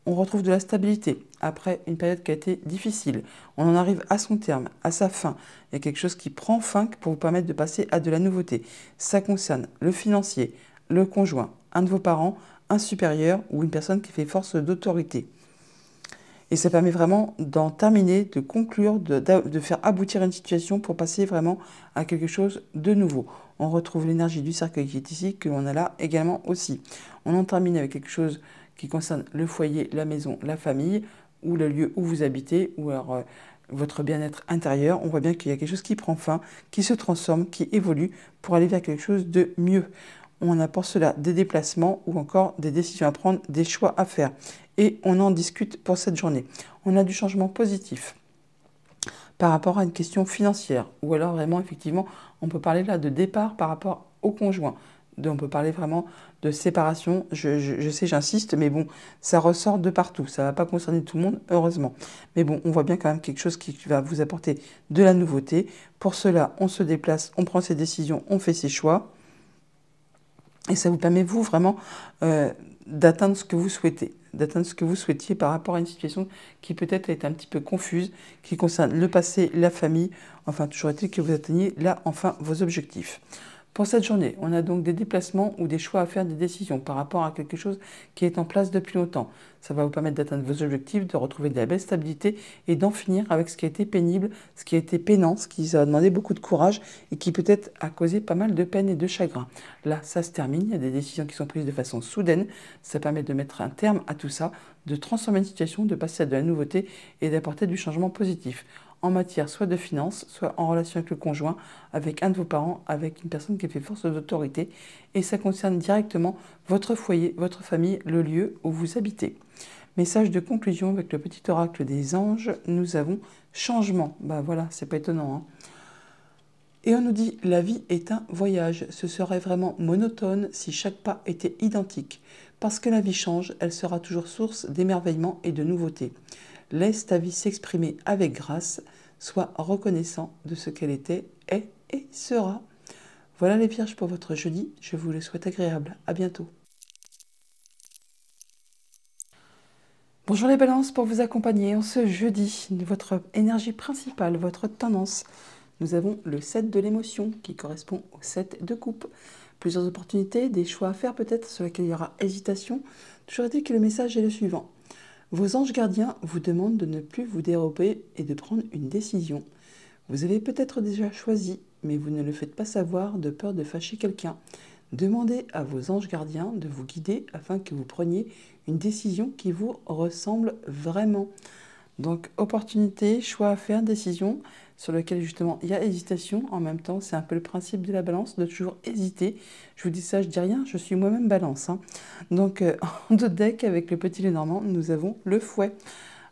On retrouve de la stabilité après une période qui a été difficile. On en arrive à son terme, à sa fin. Il y a quelque chose qui prend fin pour vous permettre de passer à de la nouveauté. Ça concerne le financier, le conjoint, un de vos parents, un supérieur ou une personne qui fait force d'autorité. Et ça permet vraiment d'en terminer, de conclure, de faire aboutir une situation pour passer vraiment à quelque chose de nouveau. On retrouve l'énergie du cercueil qui est ici, que l'on a là également aussi. On en termine avec quelque chose qui concerne le foyer, la maison, la famille, ou le lieu où vous habitez, ou alors votre bien-être intérieur. On voit bien qu'il y a quelque chose qui prend fin, qui se transforme, qui évolue pour aller vers quelque chose de mieux. On a pour cela des déplacements ou encore des décisions à prendre, des choix à faire. Et on en discute pour cette journée. On a du changement positif par rapport à une question financière, ou alors vraiment, effectivement, on peut parler là de départ par rapport au conjoint. On peut parler vraiment de séparation. Je sais, j'insiste, mais bon, ça ressort de partout. Ça ne va pas concerner tout le monde, heureusement. Mais bon, on voit bien quand même quelque chose qui va vous apporter de la nouveauté. Pour cela, on se déplace, on prend ses décisions, on fait ses choix. Et ça vous permet, vous, vraiment, d'atteindre ce que vous souhaitez, d'atteindre ce que vous souhaitiez par rapport à une situation qui peut-être est un petit peu confuse, qui concerne le passé, la famille, enfin, toujours est-il que vous atteigniez là, enfin, vos objectifs. Pour cette journée, on a donc des déplacements ou des choix à faire, des décisions par rapport à quelque chose qui est en place depuis longtemps. Ça va vous permettre d'atteindre vos objectifs, de retrouver de la belle stabilité et d'en finir avec ce qui a été pénible, ce qui a été peinant, ce qui a demandé beaucoup de courage et qui peut-être a causé pas mal de peine et de chagrin. Là, ça se termine, il y a des décisions qui sont prises de façon soudaine. Ça permet de mettre un terme à tout ça, de transformer une situation, de passer à de la nouveauté et d'apporter du changement positif en matière soit de finances, soit en relation avec le conjoint, avec un de vos parents, avec une personne qui fait force d'autorité. Et ça concerne directement votre foyer, votre famille, le lieu où vous habitez. Message de conclusion avec le petit oracle des anges, nous avons changement. Bah voilà, c'est pas étonnant, hein. Et on nous dit, la vie est un voyage. Ce serait vraiment monotone si chaque pas était identique. Parce que la vie change, elle sera toujours source d'émerveillement et de nouveautés. Laisse ta vie s'exprimer avec grâce. Sois reconnaissant de ce qu'elle était, est et sera. Voilà les vierges pour votre jeudi. Je vous le souhaite agréable. À bientôt. Bonjour les balances, pour vous accompagner en ce jeudi, votre énergie principale, votre tendance. Nous avons le 7 de l'émotion qui correspond au 7 de coupe. Plusieurs opportunités, des choix à faire peut-être sur lesquels il y aura hésitation. Toujours est-il que le message est le suivant. Vos anges gardiens vous demandent de ne plus vous dérober et de prendre une décision. Vous avez peut-être déjà choisi, mais vous ne le faites pas savoir de peur de fâcher quelqu'un. Demandez à vos anges gardiens de vous guider afin que vous preniez une décision qui vous ressemble vraiment. Donc, opportunité, choix à faire, décision sur lequel justement il y a hésitation. En même temps, c'est un peu le principe de la balance, de toujours hésiter. Je vous dis ça, je dis rien, je suis moi-même balance, hein. Donc, en deux decks, avec le petit Lenormand, nous avons le fouet.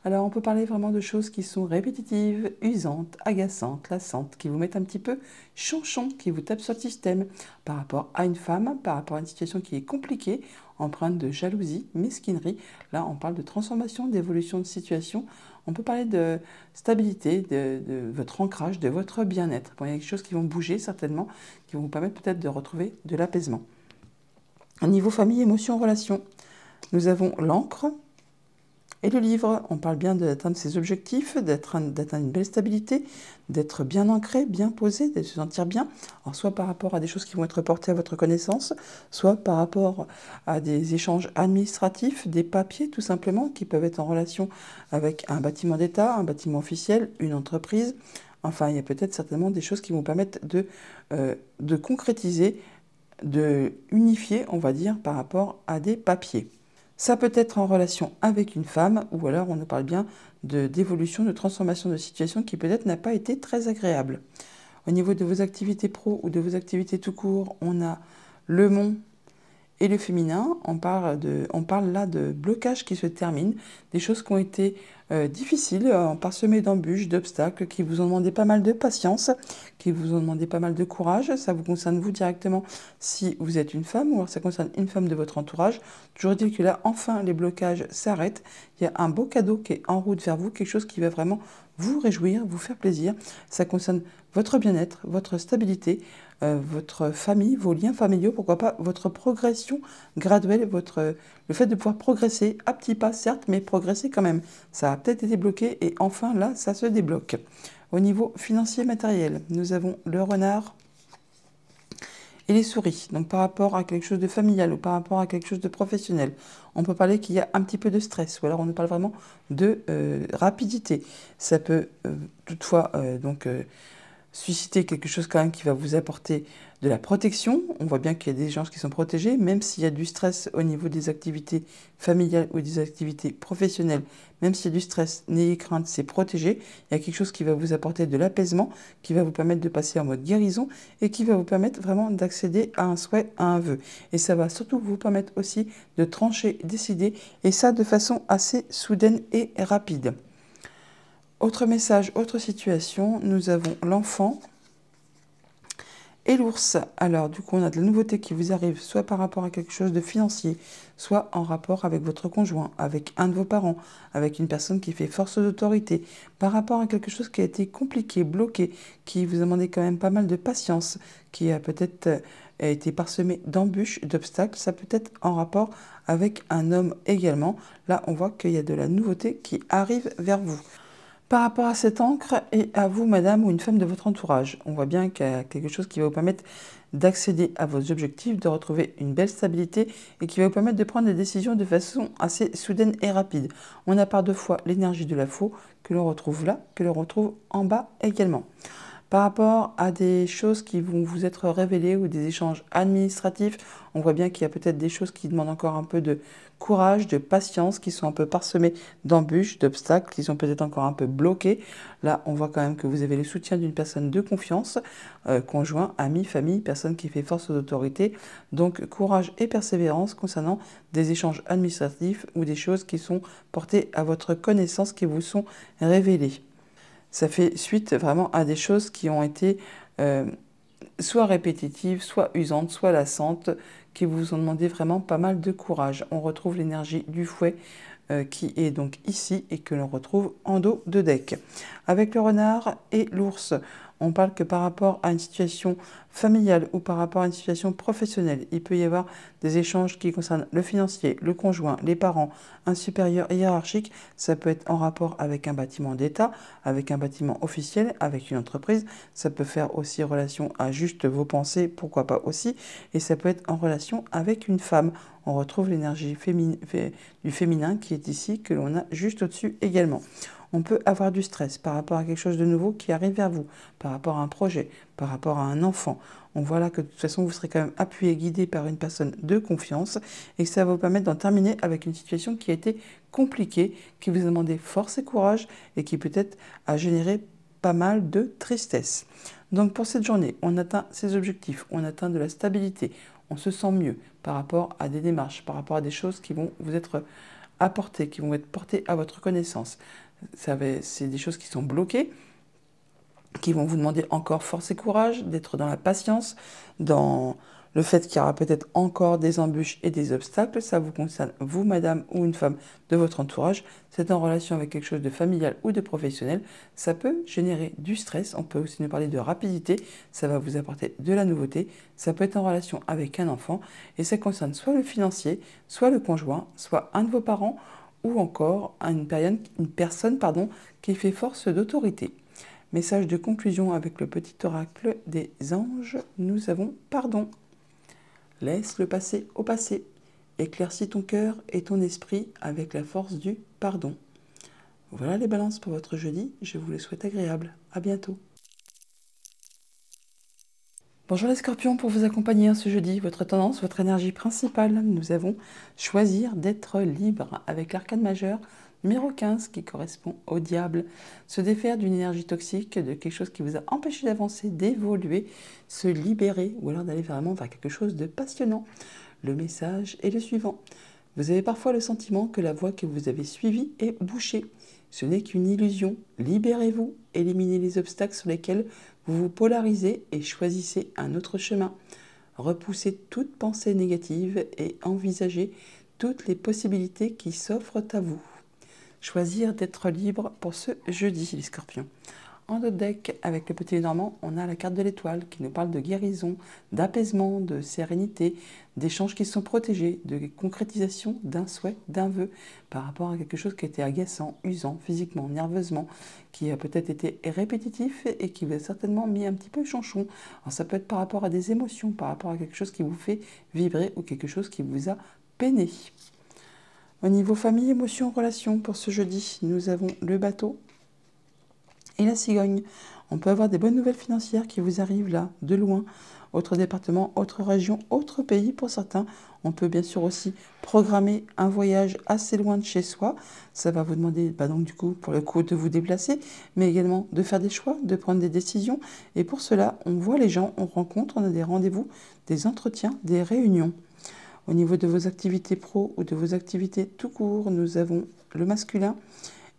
Alors, on peut parler vraiment de choses qui sont répétitives, usantes, agaçantes, lassantes, qui vous mettent un petit peu chanchon, qui vous tapent sur le système par rapport à une femme, par rapport à une situation qui est compliquée, empreinte de jalousie, mesquinerie. Là, on parle de transformation, d'évolution de situation. On peut parler de stabilité, de votre ancrage, de votre bien-être. Bon, il y a des choses qui vont bouger certainement, qui vont vous permettre peut-être de retrouver de l'apaisement. Au niveau famille, émotion, relation, nous avons l'encre. Et le livre, on parle bien d'atteindre ses objectifs, d'atteindre une belle stabilité, d'être bien ancré, bien posé, de se sentir bien. Alors, soit par rapport à des choses qui vont être portées à votre connaissance, soit par rapport à des échanges administratifs, des papiers tout simplement, qui peuvent être en relation avec un bâtiment d'État, un bâtiment officiel, une entreprise. Enfin, il y a peut-être certainement des choses qui vont permettre de concrétiser, de unifier, on va dire, par rapport à des papiers. Ça peut être en relation avec une femme, ou alors on nous parle bien d'évolution, de transformation de situation qui peut-être n'a pas été très agréable. Au niveau de vos activités pro ou de vos activités tout court, on a le mont et le féminin. On parle là de blocages qui se terminent, des choses qui ont été difficiles, parsemées d'embûches, d'obstacles, qui vous ont demandé pas mal de patience, qui vous ont demandé pas mal de courage. Ça vous concerne vous directement si vous êtes une femme, ou alors ça concerne une femme de votre entourage. Toujours dire que là, enfin, les blocages s'arrêtent. Il y a un beau cadeau qui est en route vers vous, quelque chose qui va vraiment vous réjouir, vous faire plaisir. Ça concerne votre bien-être, votre stabilité, votre famille, vos liens familiaux, pourquoi pas votre progression graduelle, le fait de pouvoir progresser à petits pas, certes, mais progresser quand même. Ça a peut-être été bloqué et enfin là, ça se débloque. Au niveau financier matériel, nous avons le renard et les souris. Donc par rapport à quelque chose de familial ou par rapport à quelque chose de professionnel, on peut parler qu'il y a un petit peu de stress, ou alors on nous parle vraiment de rapidité. Ça peut toutefois susciter quelque chose quand même qui va vous apporter de la protection. On voit bien qu'il y a des gens qui sont protégés, même s'il y a du stress au niveau des activités familiales ou des activités professionnelles, même s'il y a du stress, n'ayez crainte, c'est protégé. Il y a quelque chose qui va vous apporter de l'apaisement, qui va vous permettre de passer en mode guérison et qui va vous permettre vraiment d'accéder à un souhait, à un vœu. Et ça va surtout vous permettre aussi de trancher, décider, et ça de façon assez soudaine et rapide. Autre message, autre situation, nous avons l'enfant et l'ours. Alors du coup, on a de la nouveauté qui vous arrive, soit par rapport à quelque chose de financier, soit en rapport avec votre conjoint, avec un de vos parents, avec une personne qui fait force d'autorité, par rapport à quelque chose qui a été compliqué, bloqué, qui vous a demandé quand même pas mal de patience, qui a peut-être été parsemé d'embûches, d'obstacles. Ça peut être en rapport avec un homme également. Là, on voit qu'il y a de la nouveauté qui arrive vers vous. Par rapport à cette encre et à vous, madame, ou une femme de votre entourage, on voit bien qu'il y a quelque chose qui va vous permettre d'accéder à vos objectifs, de retrouver une belle stabilité et qui va vous permettre de prendre des décisions de façon assez soudaine et rapide. On a par deux fois l'énergie de la faux que l'on retrouve là, que l'on retrouve en bas également. Par rapport à des choses qui vont vous être révélées ou des échanges administratifs, on voit bien qu'il y a peut-être des choses qui demandent encore un peu de courage, de patience, qui sont un peu parsemées d'embûches, d'obstacles, qui sont peut-être encore un peu bloqués. Là, on voit quand même que vous avez le soutien d'une personne de confiance, conjoint, ami, famille, personne qui fait force d'autorité. Donc, courage et persévérance concernant des échanges administratifs ou des choses qui sont portées à votre connaissance, qui vous sont révélées. Ça fait suite vraiment à des choses qui ont été soit répétitives, soit usantes, soit lassantes, qui vous ont demandé vraiment pas mal de courage. On retrouve l'énergie du fouet qui est donc ici et que l'on retrouve en dos de deck. Avec le renard et l'ours, on parle que par rapport à une situation familiale ou par rapport à une situation professionnelle, il peut y avoir des échanges qui concernent le financier, le conjoint, les parents, un supérieur hiérarchique. Ça peut être en rapport avec un bâtiment d'État, avec un bâtiment officiel, avec une entreprise. Ça peut faire aussi relation à juste vos pensées, pourquoi pas aussi. Et ça peut être en relation avec une femme. On retrouve l'énergie du féminin qui est ici, que l'on a juste au-dessus également. On peut avoir du stress par rapport à quelque chose de nouveau qui arrive vers vous, par rapport à un projet, par rapport à un enfant. On voit là que de toute façon, vous serez quand même appuyé, guidé par une personne de confiance et que ça va vous permettre d'en terminer avec une situation qui a été compliquée, qui vous a demandé force et courage et qui peut-être a généré pas mal de tristesse. Donc pour cette journée, on atteint ses objectifs, on atteint de la stabilité, on se sent mieux par rapport à des démarches, par rapport à des choses qui vont vous être apportées, qui vont être portées à votre connaissance. C'est des choses qui sont bloquées, qui vont vous demander encore force et courage, d'être dans la patience, dans le fait qu'il y aura peut-être encore des embûches et des obstacles. Ça vous concerne, vous, madame, ou une femme de votre entourage. C'est en relation avec quelque chose de familial ou de professionnel. Ça peut générer du stress. On peut aussi nous parler de rapidité. Ça va vous apporter de la nouveauté. Ça peut être en relation avec un enfant. Et ça concerne soit le financier, soit le conjoint, soit un de vos parents, ou encore une personne qui fait force d'autorité. Message de conclusion avec le petit oracle des anges, nous avons pardon. Laisse le passé au passé. Éclaircis ton cœur et ton esprit avec la force du pardon. Voilà les balances pour votre jeudi, je vous les souhaite agréables. À bientôt. Bonjour les scorpions, pour vous accompagner ce jeudi, votre tendance, votre énergie principale, nous avons choisir d'être libre avec l'arcane majeur numéro 15 qui correspond au diable. Se défaire d'une énergie toxique, de quelque chose qui vous a empêché d'avancer, d'évoluer, se libérer ou alors d'aller vraiment vers quelque chose de passionnant. Le message est le suivant. Vous avez parfois le sentiment que la voie que vous avez suivie est bouchée. Ce n'est qu'une illusion. Libérez-vous, éliminez les obstacles sur lesquels vous vous polarisez et choisissez un autre chemin. Repoussez toute pensée négative et envisagez toutes les possibilités qui s'offrent à vous. Choisir d'être libre pour ce jeudi, les scorpions. En notre deck, avec le petit Normand, on a la carte de l'étoile qui nous parle de guérison, d'apaisement, de sérénité, d'échanges qui sont protégés, de concrétisation d'un souhait, d'un vœu, par rapport à quelque chose qui était agaçant, usant, physiquement, nerveusement, qui a peut-être été répétitif et qui vous a certainement mis un petit peu chanchon. Alors ça peut être par rapport à des émotions, par rapport à quelque chose qui vous fait vibrer ou quelque chose qui vous a peiné. Au niveau famille, émotions, relations, pour ce jeudi, nous avons le bateau et la cigogne. On peut avoir des bonnes nouvelles financières qui vous arrivent là, de loin, autre département, autre région, autre pays pour certains. On peut bien sûr aussi programmer un voyage assez loin de chez soi. Ça va vous demander donc du coup, pour le coup, de vous déplacer, mais également de faire des choix, de prendre des décisions. Et pour cela, on voit les gens, on rencontre, on a des rendez-vous, des entretiens, des réunions. Au niveau de vos activités pro ou de vos activités tout court, nous avons le masculin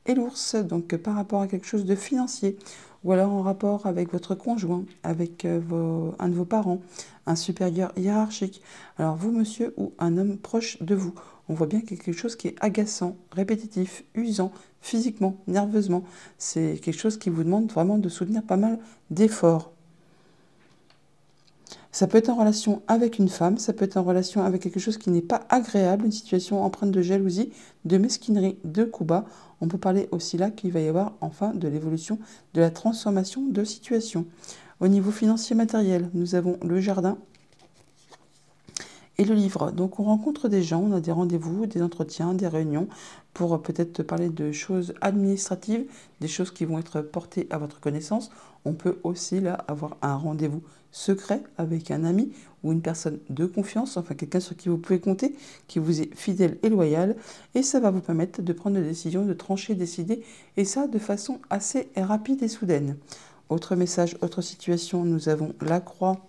et l'ours, donc par rapport à quelque chose de financier, ou alors en rapport avec votre conjoint, avec un de vos parents, un supérieur hiérarchique. Alors vous, monsieur, ou un homme proche de vous, on voit bien quelque chose qui est agaçant, répétitif, usant, physiquement, nerveusement. C'est quelque chose qui vous demande vraiment de soutenir pas mal d'efforts. Ça peut être en relation avec une femme, ça peut être en relation avec quelque chose qui n'est pas agréable, une situation empreinte de jalousie, de mesquinerie, de coups bas. On peut parler aussi là qu'il va y avoir enfin de l'évolution, de la transformation de situation. Au niveau financier matériel, nous avons le jardin Et le livre, donc on rencontre des gens, on a des rendez-vous, des entretiens, des réunions pour peut-être parler de choses administratives, des choses qui vont être portées à votre connaissance. On peut aussi là avoir un rendez-vous secret avec un ami ou une personne de confiance, enfin quelqu'un sur qui vous pouvez compter, qui vous est fidèle et loyal. Et ça va vous permettre de prendre des décisions, de trancher, décider, et ça de façon assez rapide et soudaine. Autre message, autre situation, nous avons la croix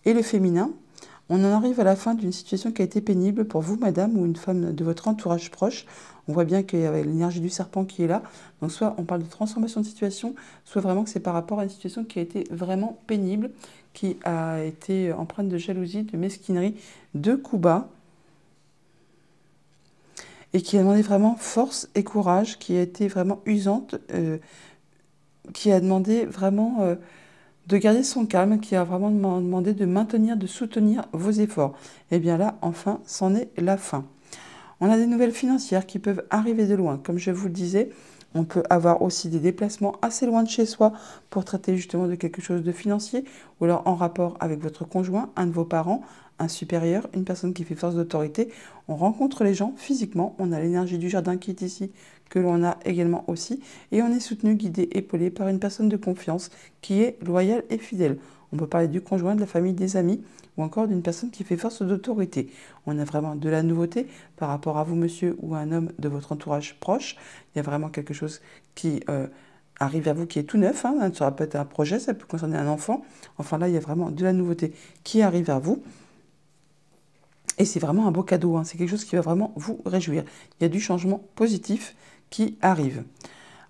et le féminin. On en arrive à la fin d'une situation qui a été pénible pour vous, madame, ou une femme de votre entourage proche. On voit bien qu'il y avait l'énergie du serpent qui est là. Donc soit on parle de transformation de situation, soit vraiment que c'est par rapport à une situation qui a été vraiment pénible, qui a été empreinte de jalousie, de mesquinerie, de coups bas, et qui a demandé vraiment force et courage, qui a été vraiment usante, qui a demandé vraiment de garder son calme, qui a vraiment demandé de maintenir, de soutenir vos efforts. Et bien là, enfin, c'en est la fin. On a des nouvelles financières qui peuvent arriver de loin. Comme je vous le disais, on peut avoir aussi des déplacements assez loin de chez soi pour traiter justement de quelque chose de financier, ou alors en rapport avec votre conjoint, un de vos parents, un supérieur, une personne qui fait force d'autorité. On rencontre les gens physiquement, on a l'énergie du jardin qui est ici, que l'on a également aussi, et on est soutenu, guidé, épaulé par une personne de confiance qui est loyale et fidèle. On peut parler du conjoint, de la famille, des amis, ou encore d'une personne qui fait force d'autorité. On a vraiment de la nouveauté par rapport à vous, monsieur, ou à un homme de votre entourage proche. Il y a vraiment quelque chose qui arrive à vous qui est tout neuf. Ça peut être un projet, ça peut concerner un enfant. Enfin là, il y a vraiment de la nouveauté qui arrive à vous. Et c'est vraiment un beau cadeau, c'est quelque chose qui va vraiment vous réjouir. Il y a du changement positif qui arrive.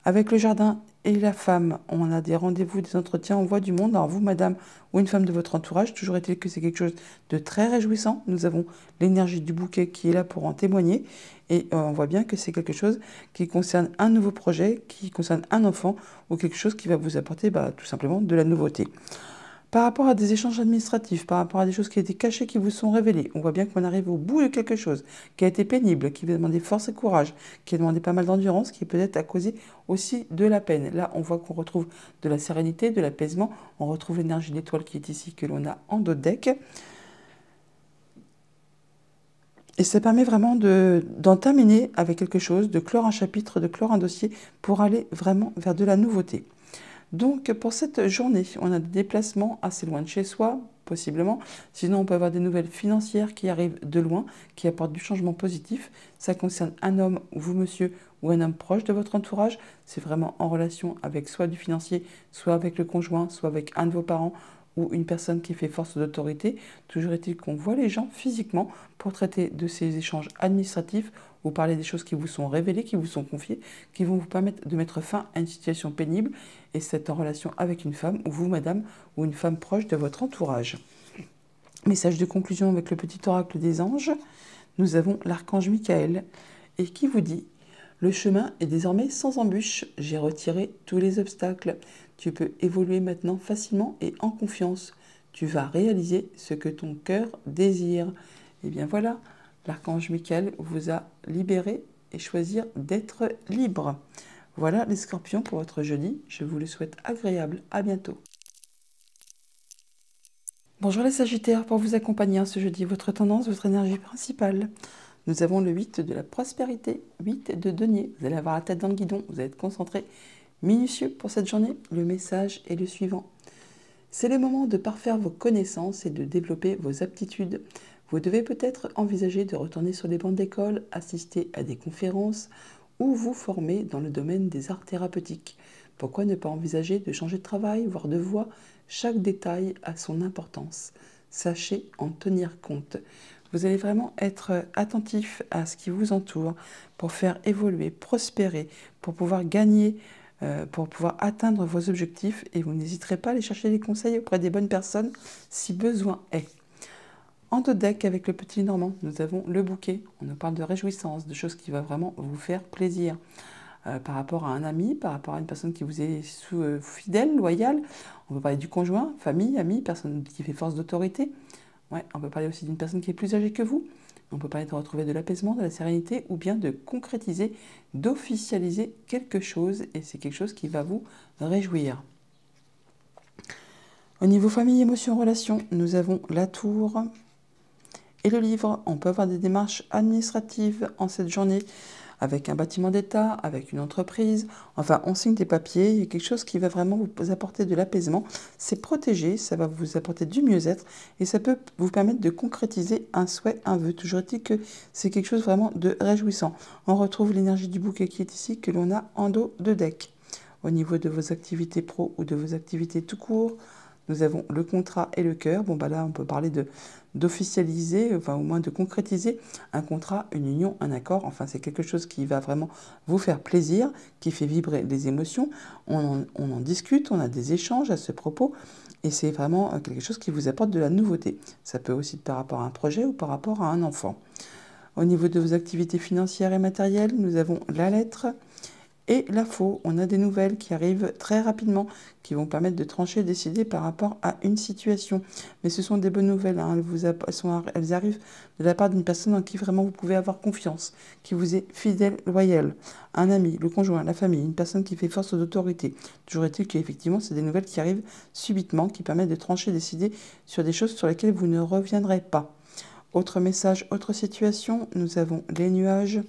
Avec le jardin et la femme, on a des rendez-vous, des entretiens, on voit du monde. Alors vous, madame, ou une femme de votre entourage, toujours est-il que c'est quelque chose de très réjouissant. Nous avons l'énergie du bouquet qui est là pour en témoigner. Et on voit bien que c'est quelque chose qui concerne un nouveau projet, qui concerne un enfant, ou quelque chose qui va vous apporter tout simplement de la nouveauté. Par rapport à des échanges administratifs, par rapport à des choses qui étaient cachées, qui vous sont révélées, on voit bien qu'on arrive au bout de quelque chose qui a été pénible, qui va demander force et courage, qui a demandé pas mal d'endurance, qui peut-être a causé aussi de la peine. Là, on voit qu'on retrouve de la sérénité, de l'apaisement, on retrouve l'énergie de l'étoile qui est ici, que l'on a en dos de deck. Et ça permet vraiment d'en terminer avec quelque chose, de clore un chapitre, de clore un dossier, pour aller vraiment vers de la nouveauté. Donc pour cette journée, on a des déplacements assez loin de chez soi, possiblement. Sinon, on peut avoir des nouvelles financières qui arrivent de loin, qui apportent du changement positif. Ça concerne un homme, ou vous monsieur, ou un homme proche de votre entourage. C'est vraiment en relation avec soit du financier, soit avec le conjoint, soit avec un de vos parents, ou une personne qui fait force d'autorité. Toujours est-il qu'on voit les gens physiquement pour traiter de ces échanges administratifs ou parler des choses qui vous sont révélées, qui vous sont confiées, qui vont vous permettre de mettre fin à une situation pénible, et c'est en relation avec une femme, ou vous, madame, ou une femme proche de votre entourage. Message de conclusion avec le petit oracle des anges. Nous avons l'archange Michael, et qui vous dit « Le chemin est désormais sans embûche, j'ai retiré tous les obstacles. Tu peux évoluer maintenant facilement et en confiance. Tu vas réaliser ce que ton cœur désire. » Et bien voilà, l'archange Michael vous a libéré et choisir d'être libre. Voilà les scorpions pour votre jeudi. Je vous le souhaite agréable. À bientôt. Bonjour les sagittaires, pour vous accompagner ce jeudi, votre tendance, votre énergie principale. Nous avons le 8 de la prospérité, 8 de denier. Vous allez avoir la tête dans le guidon, vous allez être concentré, minutieux pour cette journée. Le message est le suivant. C'est le moment de parfaire vos connaissances et de développer vos aptitudes. Vous devez peut-être envisager de retourner sur les bancs d'école, assister à des conférences ou vous former dans le domaine des arts thérapeutiques. Pourquoi ne pas envisager de changer de travail, voire de voie? Chaque détail a son importance. Sachez en tenir compte. Vous allez vraiment être attentif à ce qui vous entoure pour faire évoluer, prospérer, pour pouvoir gagner, pour pouvoir atteindre vos objectifs, et vous n'hésiterez pas à aller chercher des conseils auprès des bonnes personnes si besoin est. En dos de deck, avec le petit Normand, nous avons le bouquet. On nous parle de réjouissance, de choses qui vont vraiment vous faire plaisir. Par rapport à un ami, par rapport à une personne qui vous est fidèle, loyale. On peut parler du conjoint, famille, ami, personne qui fait force d'autorité. Ouais, on peut parler aussi d'une personne qui est plus âgée que vous. On peut parler de retrouver de l'apaisement, de la sérénité, ou bien de concrétiser, d'officialiser quelque chose, et c'est quelque chose qui va vous réjouir. Au niveau famille, émotion, relation, nous avons la tour et le livre. On peut avoir des démarches administratives en cette journée avec un bâtiment d'État, avec une entreprise. Enfin, on signe des papiers. Il y a quelque chose qui va vraiment vous apporter de l'apaisement. C'est protégé, ça va vous apporter du mieux-être et ça peut vous permettre de concrétiser un souhait, un vœu. Toujours est-il que c'est quelque chose vraiment de réjouissant. On retrouve l'énergie du bouquet qui est ici, que l'on a en dos de deck. Au niveau de vos activités pro ou de vos activités tout court, nous avons le contrat et le cœur. Bon, bah là, on peut parler d'officialiser, enfin au moins de concrétiser un contrat, une union, un accord. Enfin, c'est quelque chose qui va vraiment vous faire plaisir, qui fait vibrer les émotions. On en discute, on a des échanges à ce propos. Et c'est vraiment quelque chose qui vous apporte de la nouveauté. Ça peut aussi être par rapport à un projet ou par rapport à un enfant. Au niveau de vos activités financières et matérielles, nous avons la lettre et la faux. On a des nouvelles qui arrivent très rapidement, qui vont permettre de trancher, décider par rapport à une situation. Mais ce sont des bonnes nouvelles, hein. Elles arrivent de la part d'une personne en qui vraiment vous pouvez avoir confiance, qui vous est fidèle, loyale. Un ami, le conjoint, la famille, une personne qui fait force d'autorité. Toujours est-il qu'effectivement, c'est des nouvelles qui arrivent subitement, qui permettent de trancher, décider sur des choses sur lesquelles vous ne reviendrez pas. Autre message, autre situation, nous avons les nuages.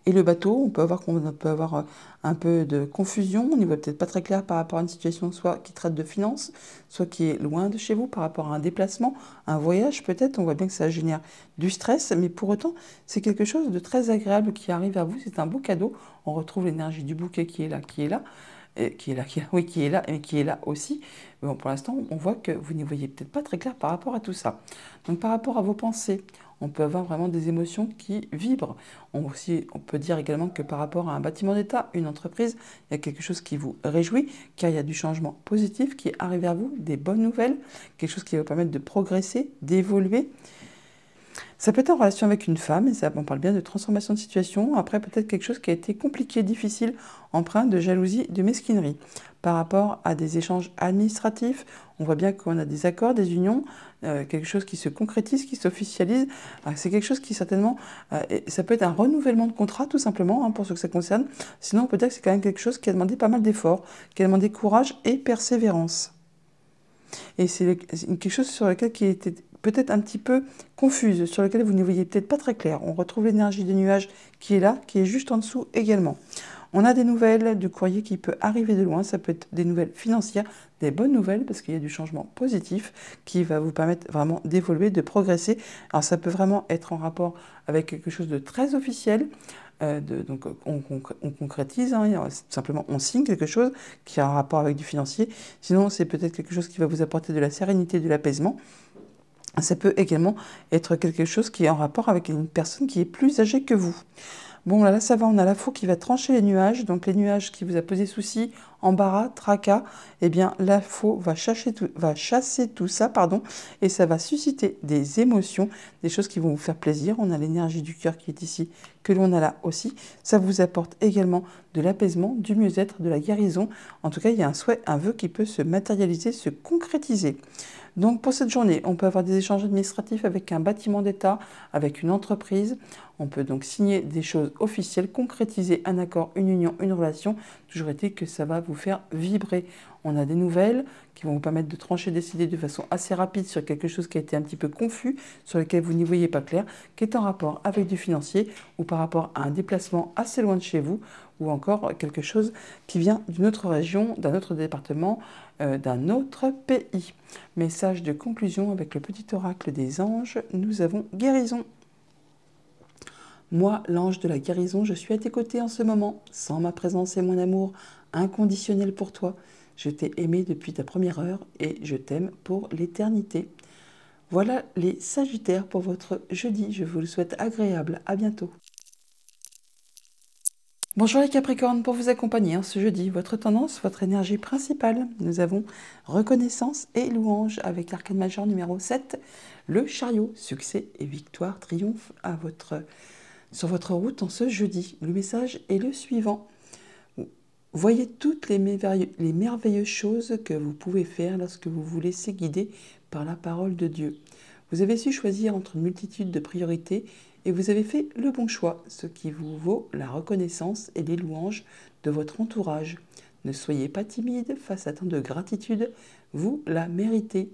Et le bateau, on peut avoir un peu de confusion, on n'y voit peut-être pas très clair par rapport à une situation soit qui traite de finances, soit qui est loin de chez vous par rapport à un déplacement, un voyage peut-être. On voit bien que ça génère du stress, mais pour autant, c'est quelque chose de très agréable qui arrive à vous. C'est un beau cadeau. On retrouve l'énergie du bouquet qui est là, oui, qui est là aussi. Bon, pour l'instant, on voit que vous n'y voyez peut-être pas très clair par rapport à tout ça. Donc, par rapport à vos pensées, on peut avoir vraiment des émotions qui vibrent. On peut dire également que par rapport à un bâtiment d'État, une entreprise, il y a quelque chose qui vous réjouit, car il y a du changement positif qui arrive vers vous, des bonnes nouvelles, quelque chose qui va vous permettre de progresser, d'évoluer. Ça peut être en relation avec une femme, et ça, on parle bien de transformation de situation. Après, peut-être quelque chose qui a été compliqué, difficile, empreint de jalousie, de mesquinerie. Par rapport à des échanges administratifs, on voit bien qu'on a des accords, des unions, quelque chose qui se concrétise, qui s'officialise. C'est quelque chose qui certainement, ça peut être un renouvellement de contrat tout simplement, hein, pour ce que ça concerne. Sinon, peut-être que c'est quand même quelque chose qui a demandé pas mal d'efforts, qui a demandé courage et persévérance. Et c'est quelque chose sur lequel qui était peut-être un petit peu confuse, sur lequel vous ne voyez peut-être pas très clair. On retrouve l'énergie des nuages qui est là, qui est juste en dessous également. On a des nouvelles du courrier qui peut arriver de loin, ça peut être des nouvelles financières, des bonnes nouvelles parce qu'il y a du changement positif qui va vous permettre vraiment d'évoluer, de progresser. Alors ça peut vraiment être en rapport avec quelque chose de très officiel. Donc on concrétise, hein, simplement on signe quelque chose qui a un rapport avec du financier. Sinon c'est peut-être quelque chose qui va vous apporter de la sérénité, de l'apaisement. Ça peut également être quelque chose qui est en rapport avec une personne qui est plus âgée que vous. Bon, là, ça va, on a la faux qui va trancher les nuages. Donc, les nuages qui vous a posé souci, embarras, tracas, eh bien, la faux va chasser tout ça, et ça va susciter des émotions, des choses qui vont vous faire plaisir. On a l'énergie du cœur qui est ici, que l'on a là aussi. Ça vous apporte également de l'apaisement, du mieux-être, de la guérison. En tout cas, il y a un souhait, un vœu qui peut se matérialiser, se concrétiser. Donc pour cette journée, on peut avoir des échanges administratifs avec un bâtiment d'État, avec une entreprise. On peut donc signer des choses officielles, concrétiser un accord, une union, une relation. Toujours est-il que ça va vous faire vibrer. On a des nouvelles qui vont vous permettre de trancher, décider de façon assez rapide sur quelque chose qui a été un petit peu confus, sur lequel vous n'y voyez pas clair, qui est en rapport avec du financier ou par rapport à un déplacement assez loin de chez vous ou encore quelque chose qui vient d'une autre région, d'un autre département, d'un autre pays. Message de conclusion avec le petit oracle des anges, nous avons guérison. Moi, l'ange de la guérison, je suis à tes côtés en ce moment, sans ma présence et mon amour inconditionnel pour toi. Je t'ai aimé depuis ta première heure et je t'aime pour l'éternité. Voilà les Sagittaires pour votre jeudi. Je vous le souhaite agréable. À bientôt. Bonjour les Capricornes, pour vous accompagner ce jeudi, votre tendance, votre énergie principale. Nous avons reconnaissance et louange avec l'arcane majeur numéro 7, le chariot, succès et victoire, triomphe sur votre route en ce jeudi. Le message est le suivant. Voyez toutes les merveilleuses choses que vous pouvez faire lorsque vous vous laissez guider par la parole de Dieu. Vous avez su choisir entre une multitude de priorités et vous avez fait le bon choix, ce qui vous vaut la reconnaissance et les louanges de votre entourage. Ne soyez pas timide face à tant de gratitude, vous la méritez.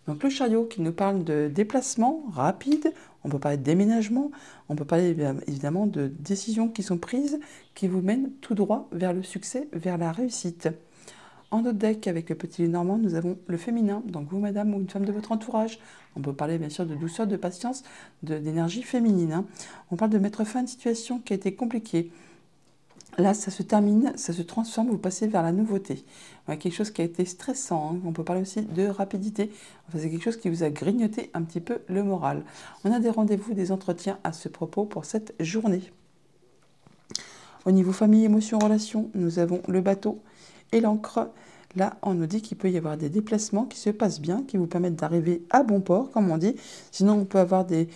Donc le chariot qui nous parle de déplacement rapide, on peut parler de déménagement, on peut parler évidemment de décisions qui sont prises, qui vous mènent tout droit vers le succès, vers la réussite. En notre deck, avec le petit Lénormand, nous avons le féminin, donc vous, madame, ou une femme de votre entourage. On peut parler bien sûr de douceur, de patience, d'énergie féminine. Hein. On parle de mettre fin à une situation qui a été compliquée. Là, ça se termine, ça se transforme, vous passez vers la nouveauté. Quelque chose qui a été stressant. Hein. On peut parler aussi de rapidité. Enfin, c'est quelque chose qui vous a grignoté un petit peu le moral. On a des rendez-vous, des entretiens à ce propos pour cette journée. Au niveau famille, émotions, relations, nous avons le bateau et l'encre. Là, on nous dit qu'il peut y avoir des déplacements qui se passent bien, qui vous permettent d'arriver à bon port, comme on dit. Sinon, on peut avoir des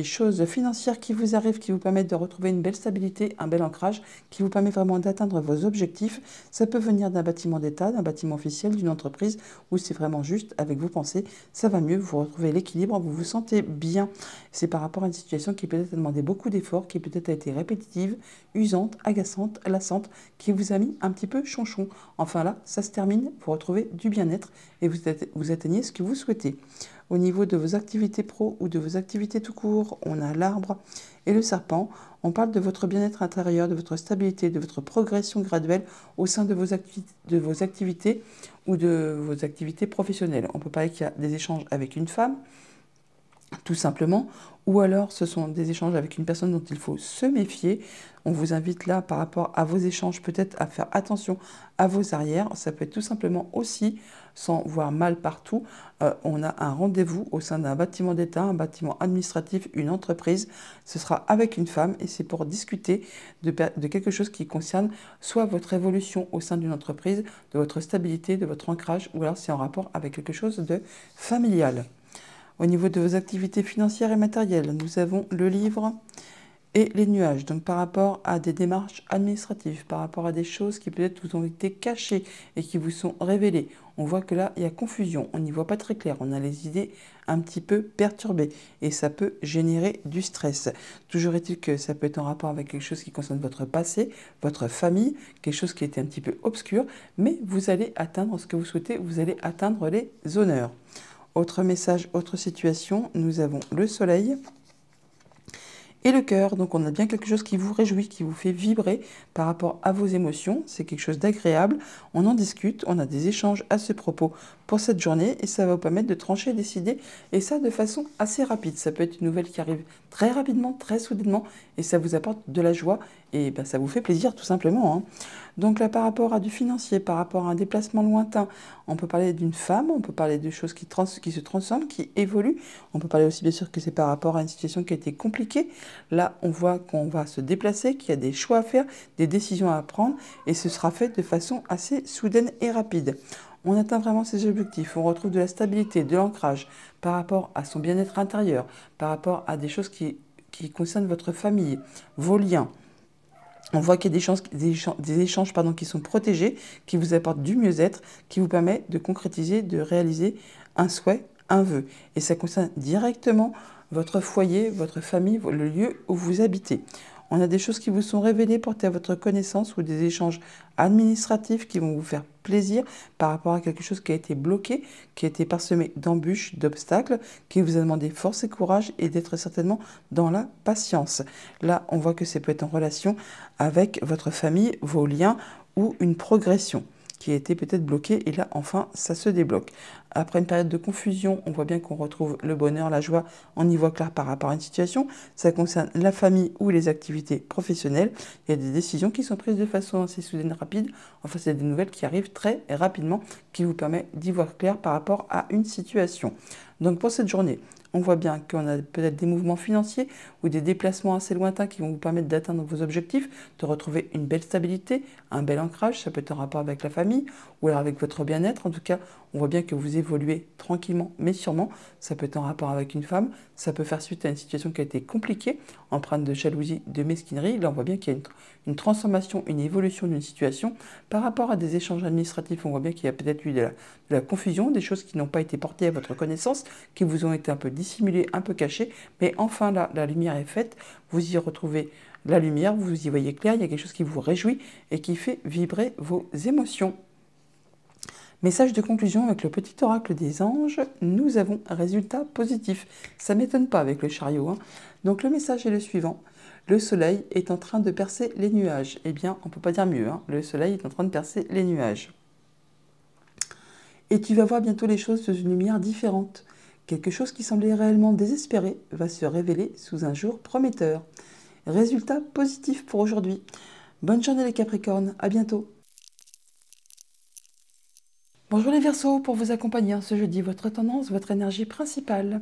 choses financières qui vous arrivent, qui vous permettent de retrouver une belle stabilité, un bel ancrage, qui vous permet vraiment d'atteindre vos objectifs. Ça peut venir d'un bâtiment d'État, d'un bâtiment officiel, d'une entreprise, où c'est vraiment juste avec vos pensées, ça va mieux, vous retrouvez l'équilibre, vous vous sentez bien. C'est par rapport à une situation qui peut-être a demandé beaucoup d'efforts, qui peut-être a été répétitive, usante, agaçante, lassante, qui vous a mis un petit peu chonchon. Enfin là, ça se termine, vous retrouvez du bien-être et vous atteignez ce que vous souhaitez. Au niveau de vos activités pro ou de vos activités tout court, on a l'arbre et le serpent. On parle de votre bien-être intérieur, de votre stabilité, de votre progression graduelle au sein de vos activités ou de vos activités professionnelles. On peut parler qu'il y a des échanges avec une femme, tout simplement, ou alors ce sont des échanges avec une personne dont il faut se méfier. On vous invite là, par rapport à vos échanges, peut-être à faire attention à vos arrières. Ça peut être tout simplement aussi, sans voir mal partout, on a un rendez-vous au sein d'un bâtiment d'État, un bâtiment administratif, une entreprise. Ce sera avec une femme et c'est pour discuter de quelque chose qui concerne soit votre évolution au sein d'une entreprise, de votre stabilité, de votre ancrage, ou alors c'est en rapport avec quelque chose de familial. Au niveau de vos activités financières et matérielles, nous avons le livre et les nuages. Donc par rapport à des démarches administratives, par rapport à des choses qui peut-être vous ont été cachées et qui vous sont révélées, on voit que là, il y a confusion, on n'y voit pas très clair, on a les idées un petit peu perturbées et ça peut générer du stress. Toujours est-il que ça peut être en rapport avec quelque chose qui concerne votre passé, votre famille, quelque chose qui était un petit peu obscur, mais vous allez atteindre ce que vous souhaitez, vous allez atteindre les honneurs. Autre message, autre situation, nous avons le soleil et le cœur. Donc on a bien quelque chose qui vous réjouit, qui vous fait vibrer par rapport à vos émotions. C'est quelque chose d'agréable. On en discute, on a des échanges à ce propos pour cette journée et ça va vous permettre de trancher, décider et ça de façon assez rapide. Ça peut être une nouvelle qui arrive très rapidement, très soudainement et ça vous apporte de la joie et ça vous fait plaisir tout simplement. Hein. Donc là, par rapport à du financier, par rapport à un déplacement lointain, on peut parler d'une femme, on peut parler de choses qui se transforment, qui évoluent. On peut parler aussi bien sûr que c'est par rapport à une situation qui a été compliquée. Là, on voit qu'on va se déplacer, qu'il y a des choix à faire, des décisions à prendre et ce sera fait de façon assez soudaine et rapide. On atteint vraiment ses objectifs, on retrouve de la stabilité, de l'ancrage par rapport à son bien-être intérieur, par rapport à des choses qui concernent votre famille, vos liens. On voit qu'il y a des échanges qui sont protégés, qui vous apportent du mieux-être, qui vous permet de concrétiser, de réaliser un souhait, un vœu. Et ça concerne directement votre foyer, votre famille, le lieu où vous habitez. On a des choses qui vous sont révélées, portées à votre connaissance ou des échanges administratifs qui vont vous faire plaisir par rapport à quelque chose qui a été bloqué, qui a été parsemé d'embûches, d'obstacles, qui vous a demandé force et courage et d'être certainement dans la patience. Là, on voit que ça peut être en relation avec votre famille, vos liens ou une progression qui a été peut-être bloqué et là enfin ça se débloque. Après une période de confusion, on voit bien qu'on retrouve le bonheur, la joie, on y voit clair par rapport à une situation. Ça concerne la famille ou les activités professionnelles. Il y a des décisions qui sont prises de façon assez soudaine, rapide. Enfin, c'est des nouvelles qui arrivent très rapidement, qui vous permet d'y voir clair par rapport à une situation. Donc pour cette journée, on voit bien qu'on a peut-être des mouvements financiers ou des déplacements assez lointains qui vont vous permettre d'atteindre vos objectifs, de retrouver une belle stabilité, un bel ancrage. Ça peut être en rapport avec la famille ou alors avec votre bien-être. En tout cas, on voit bien que vous évoluez tranquillement mais sûrement. Ça peut être en rapport avec une femme. Ça peut faire suite à une situation qui a été compliquée, empreinte de jalousie, de mesquinerie. Là, on voit bien qu'il y a une transformation, une évolution d'une situation. Par rapport à des échanges administratifs, on voit bien qu'il y a peut-être eu de la confusion, des choses qui n'ont pas été portées à votre connaissance, qui vous ont été un peu dissimulées, un peu cachées. Mais enfin, là, la lumière est faite. Vous y retrouvez la lumière, vous y voyez clair. Il y a quelque chose qui vous réjouit et qui fait vibrer vos émotions. Message de conclusion avec le petit oracle des anges, nous avons un résultat positif. Ça ne m'étonne pas avec le chariot, hein. Donc le message est le suivant. Le soleil est en train de percer les nuages. Eh bien, on ne peut pas dire mieux, hein. Le soleil est en train de percer les nuages. Et tu vas voir bientôt les choses sous une lumière différente. Quelque chose qui semblait réellement désespéré va se révéler sous un jour prometteur. Résultat positif pour aujourd'hui. Bonne journée les Capricornes, à bientôt. Bonjour les Verseaux, pour vous accompagner ce jeudi, votre tendance, votre énergie principale.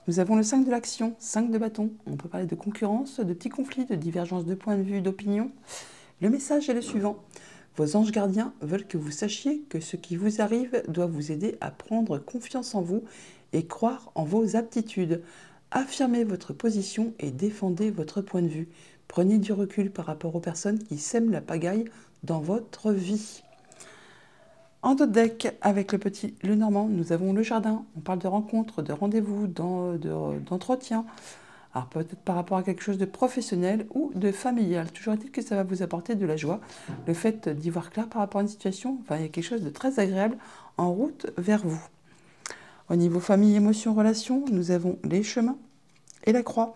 Nous avons le 5 de l'action, 5 de bâton. On peut parler de concurrence, de petits conflits, de divergences de points de vue, d'opinion. Le message est le suivant. Vos anges gardiens veulent que vous sachiez que ce qui vous arrive doit vous aider à prendre confiance en vous et croire en vos aptitudes. Affirmez votre position et défendez votre point de vue. Prenez du recul par rapport aux personnes qui sèment la pagaille dans votre vie. En d'autres decks, avec le petit Lenormand, nous avons le jardin. On parle de rencontres, de rendez-vous, d'entretien. Alors peut-être par rapport à quelque chose de professionnel ou de familial. Toujours est-il que ça va vous apporter de la joie. Le fait d'y voir clair par rapport à une situation, enfin, il y a quelque chose de très agréable en route vers vous. Au niveau famille, émotions, relations, nous avons les chemins et la croix.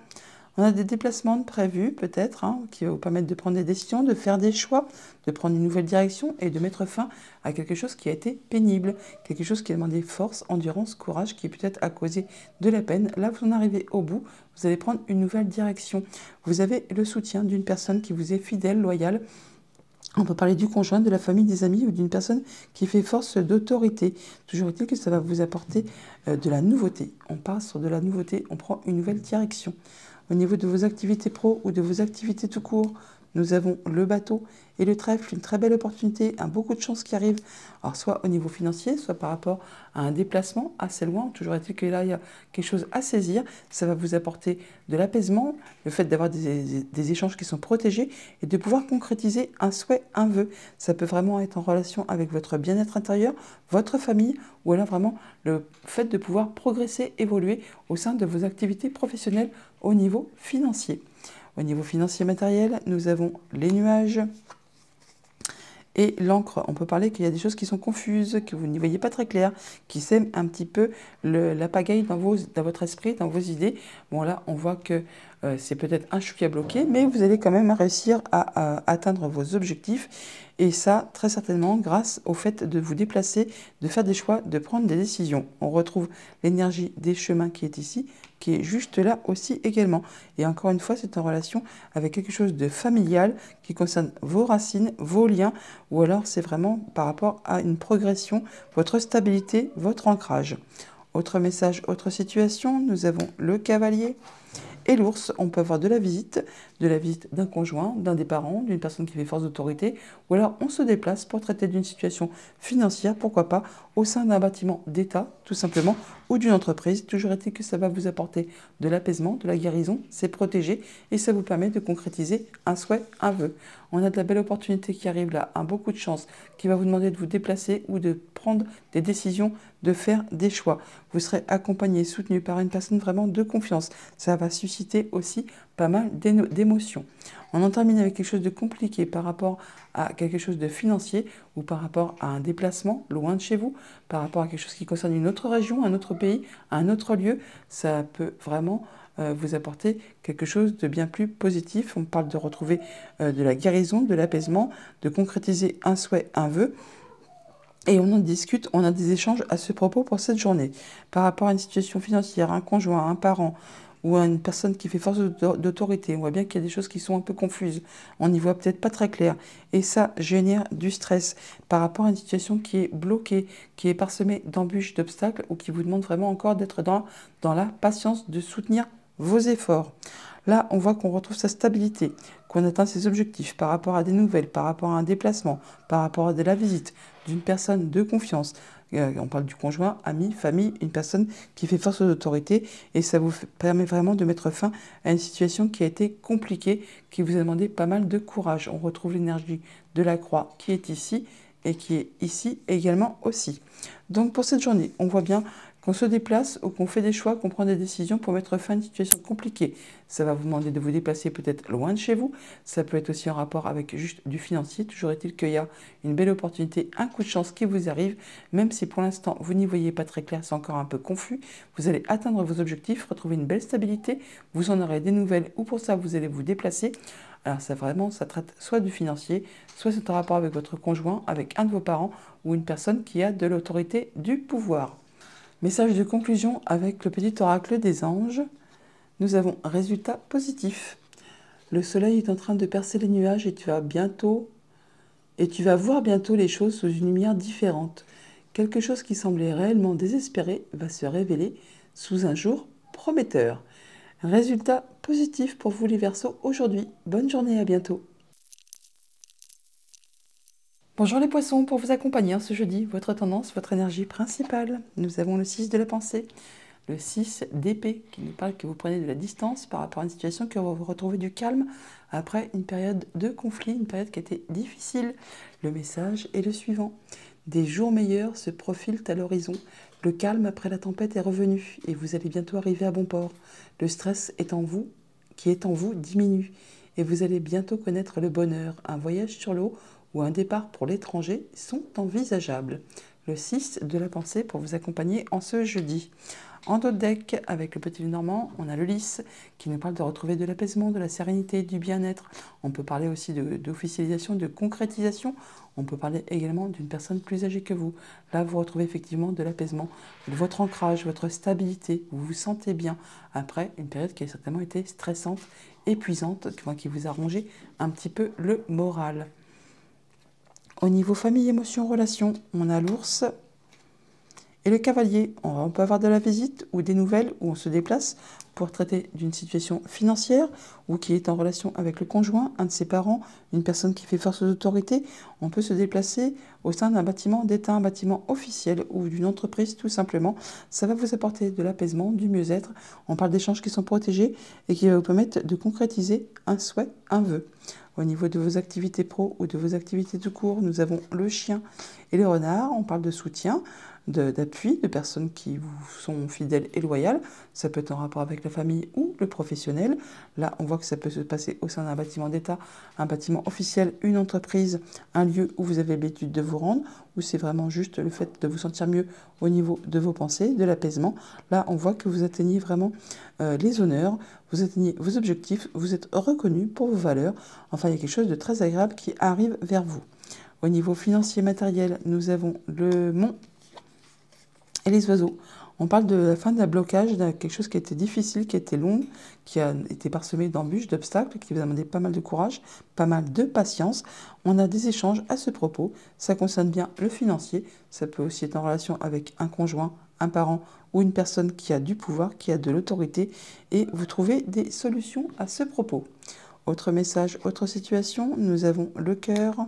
On a des déplacements prévus peut-être, hein, qui va vous permettre de prendre des décisions, de faire des choix, de prendre une nouvelle direction et de mettre fin à quelque chose qui a été pénible, quelque chose qui a demandé force, endurance, courage, qui peut-être a causé de la peine. Là, vous en arrivez au bout, vous allez prendre une nouvelle direction. Vous avez le soutien d'une personne qui vous est fidèle, loyale. On peut parler du conjoint, de la famille, des amis ou d'une personne qui fait force d'autorité. Toujours est-il que ça va vous apporter de la nouveauté. On part sur de la nouveauté, on prend une nouvelle direction. Au niveau de vos activités pro ou de vos activités tout court, nous avons le bateau et le trèfle, une très belle opportunité, beaucoup de chances qui arrivent. Alors soit au niveau financier, soit par rapport à un déplacement assez loin. Toujours est-il que là, il y a quelque chose à saisir. Ça va vous apporter de l'apaisement, le fait d'avoir des échanges qui sont protégés et de pouvoir concrétiser un souhait, un vœu. Ça peut vraiment être en relation avec votre bien-être intérieur, votre famille, ou alors vraiment le fait de pouvoir progresser, évoluer au sein de vos activités professionnelles au niveau financier. Au niveau financier matériel, nous avons les nuages et l'encre. On peut parler qu'il y a des choses qui sont confuses, que vous n'y voyez pas très clair, qui sèment un petit peu la pagaille dans votre esprit, dans vos idées. Bon là, on voit que c'est peut-être un chou qui a bloqué, mais vous allez quand même réussir à atteindre vos objectifs. Et ça, très certainement, grâce au fait de vous déplacer, de faire des choix, de prendre des décisions. On retrouve l'énergie des chemins qui est ici, qui est juste là aussi également. Et encore une fois, c'est en relation avec quelque chose de familial qui concerne vos racines, vos liens, ou alors c'est vraiment par rapport à une progression, votre stabilité, votre ancrage. Autre message, autre situation, nous avons le cavalier et l'ours. On peut avoir de la visite d'un conjoint, d'un des parents, d'une personne qui fait force d'autorité, ou alors on se déplace pour traiter d'une situation financière, pourquoi pas, au sein d'un bâtiment d'État, tout simplement, ou d'une entreprise. Toujours est-il que ça va vous apporter de l'apaisement, de la guérison, c'est protégé, et ça vous permet de concrétiser un souhait, un vœu. On a de la belle opportunité qui arrive là, beaucoup de chance, qui va vous demander de vous déplacer ou de prendre des décisions, de faire des choix. Vous serez accompagné, soutenu par une personne vraiment de confiance. Ça va susciter aussi pas mal d'émotions. On en termine avec quelque chose de compliqué par rapport à quelque chose de financier ou par rapport à un déplacement loin de chez vous, par rapport à quelque chose qui concerne une autre région, un autre pays, un autre lieu. Ça peut vraiment vous apporter quelque chose de bien plus positif. On parle de retrouver de la guérison, de l'apaisement, de concrétiser un souhait, un vœu. Et on en discute, on a des échanges à ce propos pour cette journée. Par rapport à une situation financière, un conjoint, un parent ou à une personne qui fait force d'autorité, on voit bien qu'il y a des choses qui sont un peu confuses. On n'y voit peut-être pas très clair. Et ça génère du stress par rapport à une situation qui est bloquée, qui est parsemée d'embûches, d'obstacles ou qui vous demande vraiment encore d'être dans la patience, de soutenir vos efforts. Là, on voit qu'on retrouve sa stabilité, qu'on atteint ses objectifs par rapport à des nouvelles, par rapport à un déplacement, par rapport à de la visite d'une personne de confiance. On parle du conjoint, ami, famille, une personne qui fait force d'autorité et ça vous permet vraiment de mettre fin à une situation qui a été compliquée, qui vous a demandé pas mal de courage. On retrouve l'énergie de la croix qui est ici et qui est ici également aussi. Donc pour cette journée, on voit bien Qu'on se déplace ou qu'on fait des choix, qu'on prend des décisions pour mettre fin à une situation compliquée. Ça va vous demander de vous déplacer peut-être loin de chez vous. Ça peut être aussi en rapport avec juste du financier. Toujours est-il qu'il y a une belle opportunité, un coup de chance qui vous arrive. Même si pour l'instant vous n'y voyez pas très clair, c'est encore un peu confus. Vous allez atteindre vos objectifs, retrouver une belle stabilité. Vous en aurez des nouvelles ou pour ça vous allez vous déplacer. Alors ça traite soit du financier, soit c'est en rapport avec votre conjoint, avec un de vos parents ou une personne qui a de l'autorité, du pouvoir. Message de conclusion avec le petit oracle des anges. Nous avons résultat positif. Le soleil est en train de percer les nuages et tu vas voir bientôt les choses sous une lumière différente. Quelque chose qui semblait réellement désespéré va se révéler sous un jour prometteur. Résultat positif pour vous les Verseaux aujourd'hui. Bonne journée, à bientôt. Bonjour les poissons, pour vous accompagner ce jeudi, votre tendance, votre énergie principale. Nous avons le 6 de la pensée, le 6 d'épée, qui nous parle que vous prenez de la distance par rapport à une situation, que vous retrouvez du calme après une période de conflit, une période qui a été difficile. Le message est le suivant. Des jours meilleurs se profilent à l'horizon. Le calme après la tempête est revenu et vous allez bientôt arriver à bon port. Le stress qui est en vous diminue et vous allez bientôt connaître le bonheur. Un voyage sur l'eau ou un départ pour l'étranger sont envisageables. Le 6 de la pensée pour vous accompagner en ce jeudi. En d'autres decks, avec le petit Normand, on a le lys qui nous parle de retrouver de l'apaisement, de la sérénité, du bien-être. On peut parler aussi d'officialisation, de concrétisation. On peut parler également d'une personne plus âgée que vous. Là, vous retrouvez effectivement de l'apaisement, votre ancrage, votre stabilité. Vous vous sentez bien après une période qui a certainement été stressante, épuisante, qui vous a rongé un petit peu le moral. Au niveau famille, émotions, relations, on a l'ours et le cavalier. On peut avoir de la visite ou des nouvelles où on se déplace pour traiter d'une situation financière ou qui est en relation avec le conjoint, un de ses parents, une personne qui fait force d'autorité. On peut se déplacer au sein d'un bâtiment d'État, un bâtiment officiel ou d'une entreprise tout simplement. Ça va vous apporter de l'apaisement, du mieux-être. On parle d'échanges qui sont protégés et qui va vous permettre de concrétiser un souhait, un vœu. Au niveau de vos activités pro ou de vos activités de cours, nous avons le chien et le renard. On parle de soutien, d'appui, de personnes qui vous sont fidèles et loyales. Ça peut être en rapport avec la famille ou le professionnel. Là, on voit que ça peut se passer au sein d'un bâtiment d'État, un bâtiment officiel, une entreprise, un lieu où vous avez l'habitude de vous rendre, ou c'est vraiment juste le fait de vous sentir mieux au niveau de vos pensées, de l'apaisement. Là, on voit que vous atteignez vraiment les honneurs, vous atteignez vos objectifs, vous êtes reconnu pour vos valeurs. Enfin, il y a quelque chose de très agréable qui arrive vers vous. Au niveau financier matériel, nous avons le mont et les oiseaux. On parle de la fin d'un blocage, de quelque chose qui a été difficile, qui a été long, qui a été parsemé d'embûches, d'obstacles, qui vous a demandé pas mal de courage, pas mal de patience. On a des échanges à ce propos. Ça concerne bien le financier. Ça peut aussi être en relation avec un conjoint, un parent ou une personne qui a du pouvoir, qui a de l'autorité. Et vous trouvez des solutions à ce propos. Autre message, autre situation, nous avons le cœur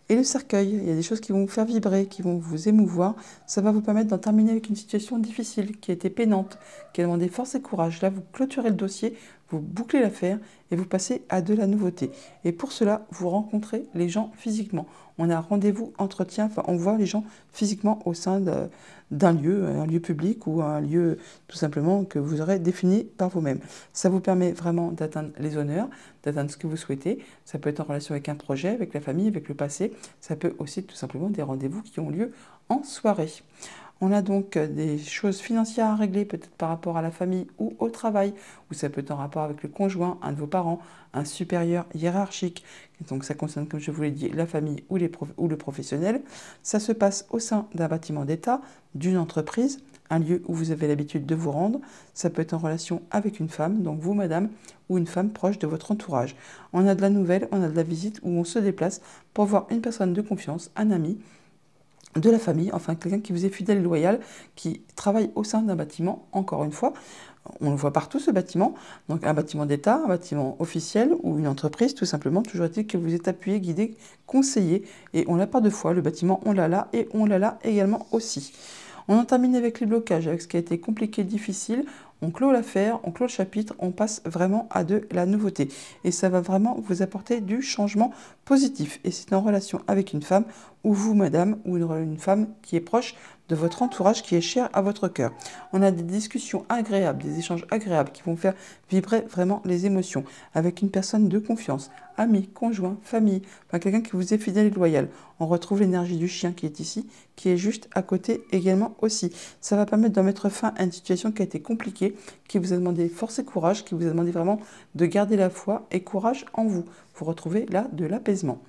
et le cercueil. Il y a des choses qui vont vous faire vibrer, qui vont vous émouvoir. Ça va vous permettre d'en terminer avec une situation difficile, qui a été pénante, qui a demandé force et courage. Là, vous clôturez le dossier, vous bouclez l'affaire et vous passez à de la nouveauté. Et pour cela, vous rencontrez les gens physiquement. On a un rendez-vous, entretien, enfin, on voit les gens physiquement au sein d'un lieu, un lieu public ou un lieu tout simplement que vous aurez défini par vous-même. Ça vous permet vraiment d'atteindre les honneurs, d'atteindre ce que vous souhaitez. Ça peut être en relation avec un projet, avec la famille, avec le passé. Ça peut aussi tout simplement des rendez-vous qui ont lieu en soirée. On a donc des choses financières à régler, peut-être par rapport à la famille ou au travail, ou ça peut être en rapport avec le conjoint, un de vos parents, un supérieur hiérarchique. Donc ça concerne, comme je vous l'ai dit, la famille ou le professionnel. Ça se passe au sein d'un bâtiment d'État, d'une entreprise, un lieu où vous avez l'habitude de vous rendre. Ça peut être en relation avec une femme, donc vous, madame, ou une femme proche de votre entourage. On a de la nouvelle, on a de la visite où on se déplace pour voir une personne de confiance, un ami, de la famille, enfin quelqu'un qui vous est fidèle et loyal, qui travaille au sein d'un bâtiment, encore une fois. On le voit partout, ce bâtiment. Donc un bâtiment d'État, un bâtiment officiel ou une entreprise, tout simplement. Toujours est-il que vous êtes appuyé, guidé, conseillé. Et on l'a pas deux fois. Le bâtiment, on l'a là et on l'a là également aussi. On en termine avec les blocages, avec ce qui a été compliqué, difficile. On clôt l'affaire, on clôt le chapitre, on passe vraiment à de la nouveauté. Et ça va vraiment vous apporter du changement positif. Et c'est en relation avec une femme ou vous, madame, ou une femme qui est proche de votre entourage, qui est chère à votre cœur. On a des discussions agréables, des échanges agréables qui vont faire vibrer vraiment les émotions avec une personne de confiance, ami, conjoint, famille, enfin quelqu'un qui vous est fidèle et loyal. On retrouve l'énergie du chien qui est ici, qui est juste à côté également aussi. Ça va permettre d'en mettre fin à une situation qui a été compliquée, qui vous a demandé force et courage, qui vous a demandé vraiment de garder la foi et courage en vous. Vous retrouvez là de l'apaisement.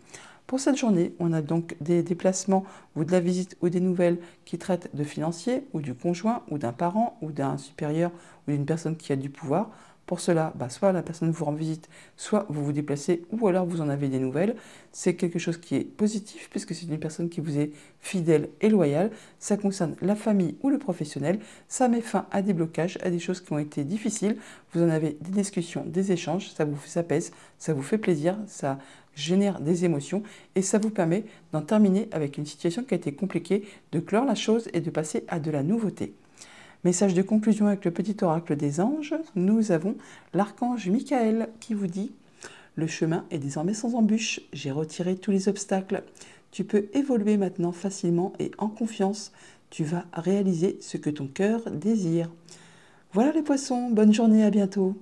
Pour cette journée, on a donc des déplacements ou de la visite ou des nouvelles qui traitent de financier ou du conjoint ou d'un parent ou d'un supérieur ou d'une personne qui a du pouvoir. Pour cela, soit la personne vous rend visite, soit vous vous déplacez ou alors vous en avez des nouvelles. C'est quelque chose qui est positif puisque c'est une personne qui vous est fidèle et loyale. Ça concerne la famille ou le professionnel. Ça met fin à des blocages, à des choses qui ont été difficiles. Vous en avez des discussions, des échanges, ça vous apaise, ça vous fait plaisir, ça génère des émotions et ça vous permet d'en terminer avec une situation qui a été compliquée, de clore la chose et de passer à de la nouveauté. Message de conclusion avec le petit oracle des anges, nous avons l'archange Michael qui vous dit « Le chemin est désormais sans embûche, j'ai retiré tous les obstacles. Tu peux évoluer maintenant facilement et en confiance. Tu vas réaliser ce que ton cœur désire. » Voilà les poissons, bonne journée, à bientôt.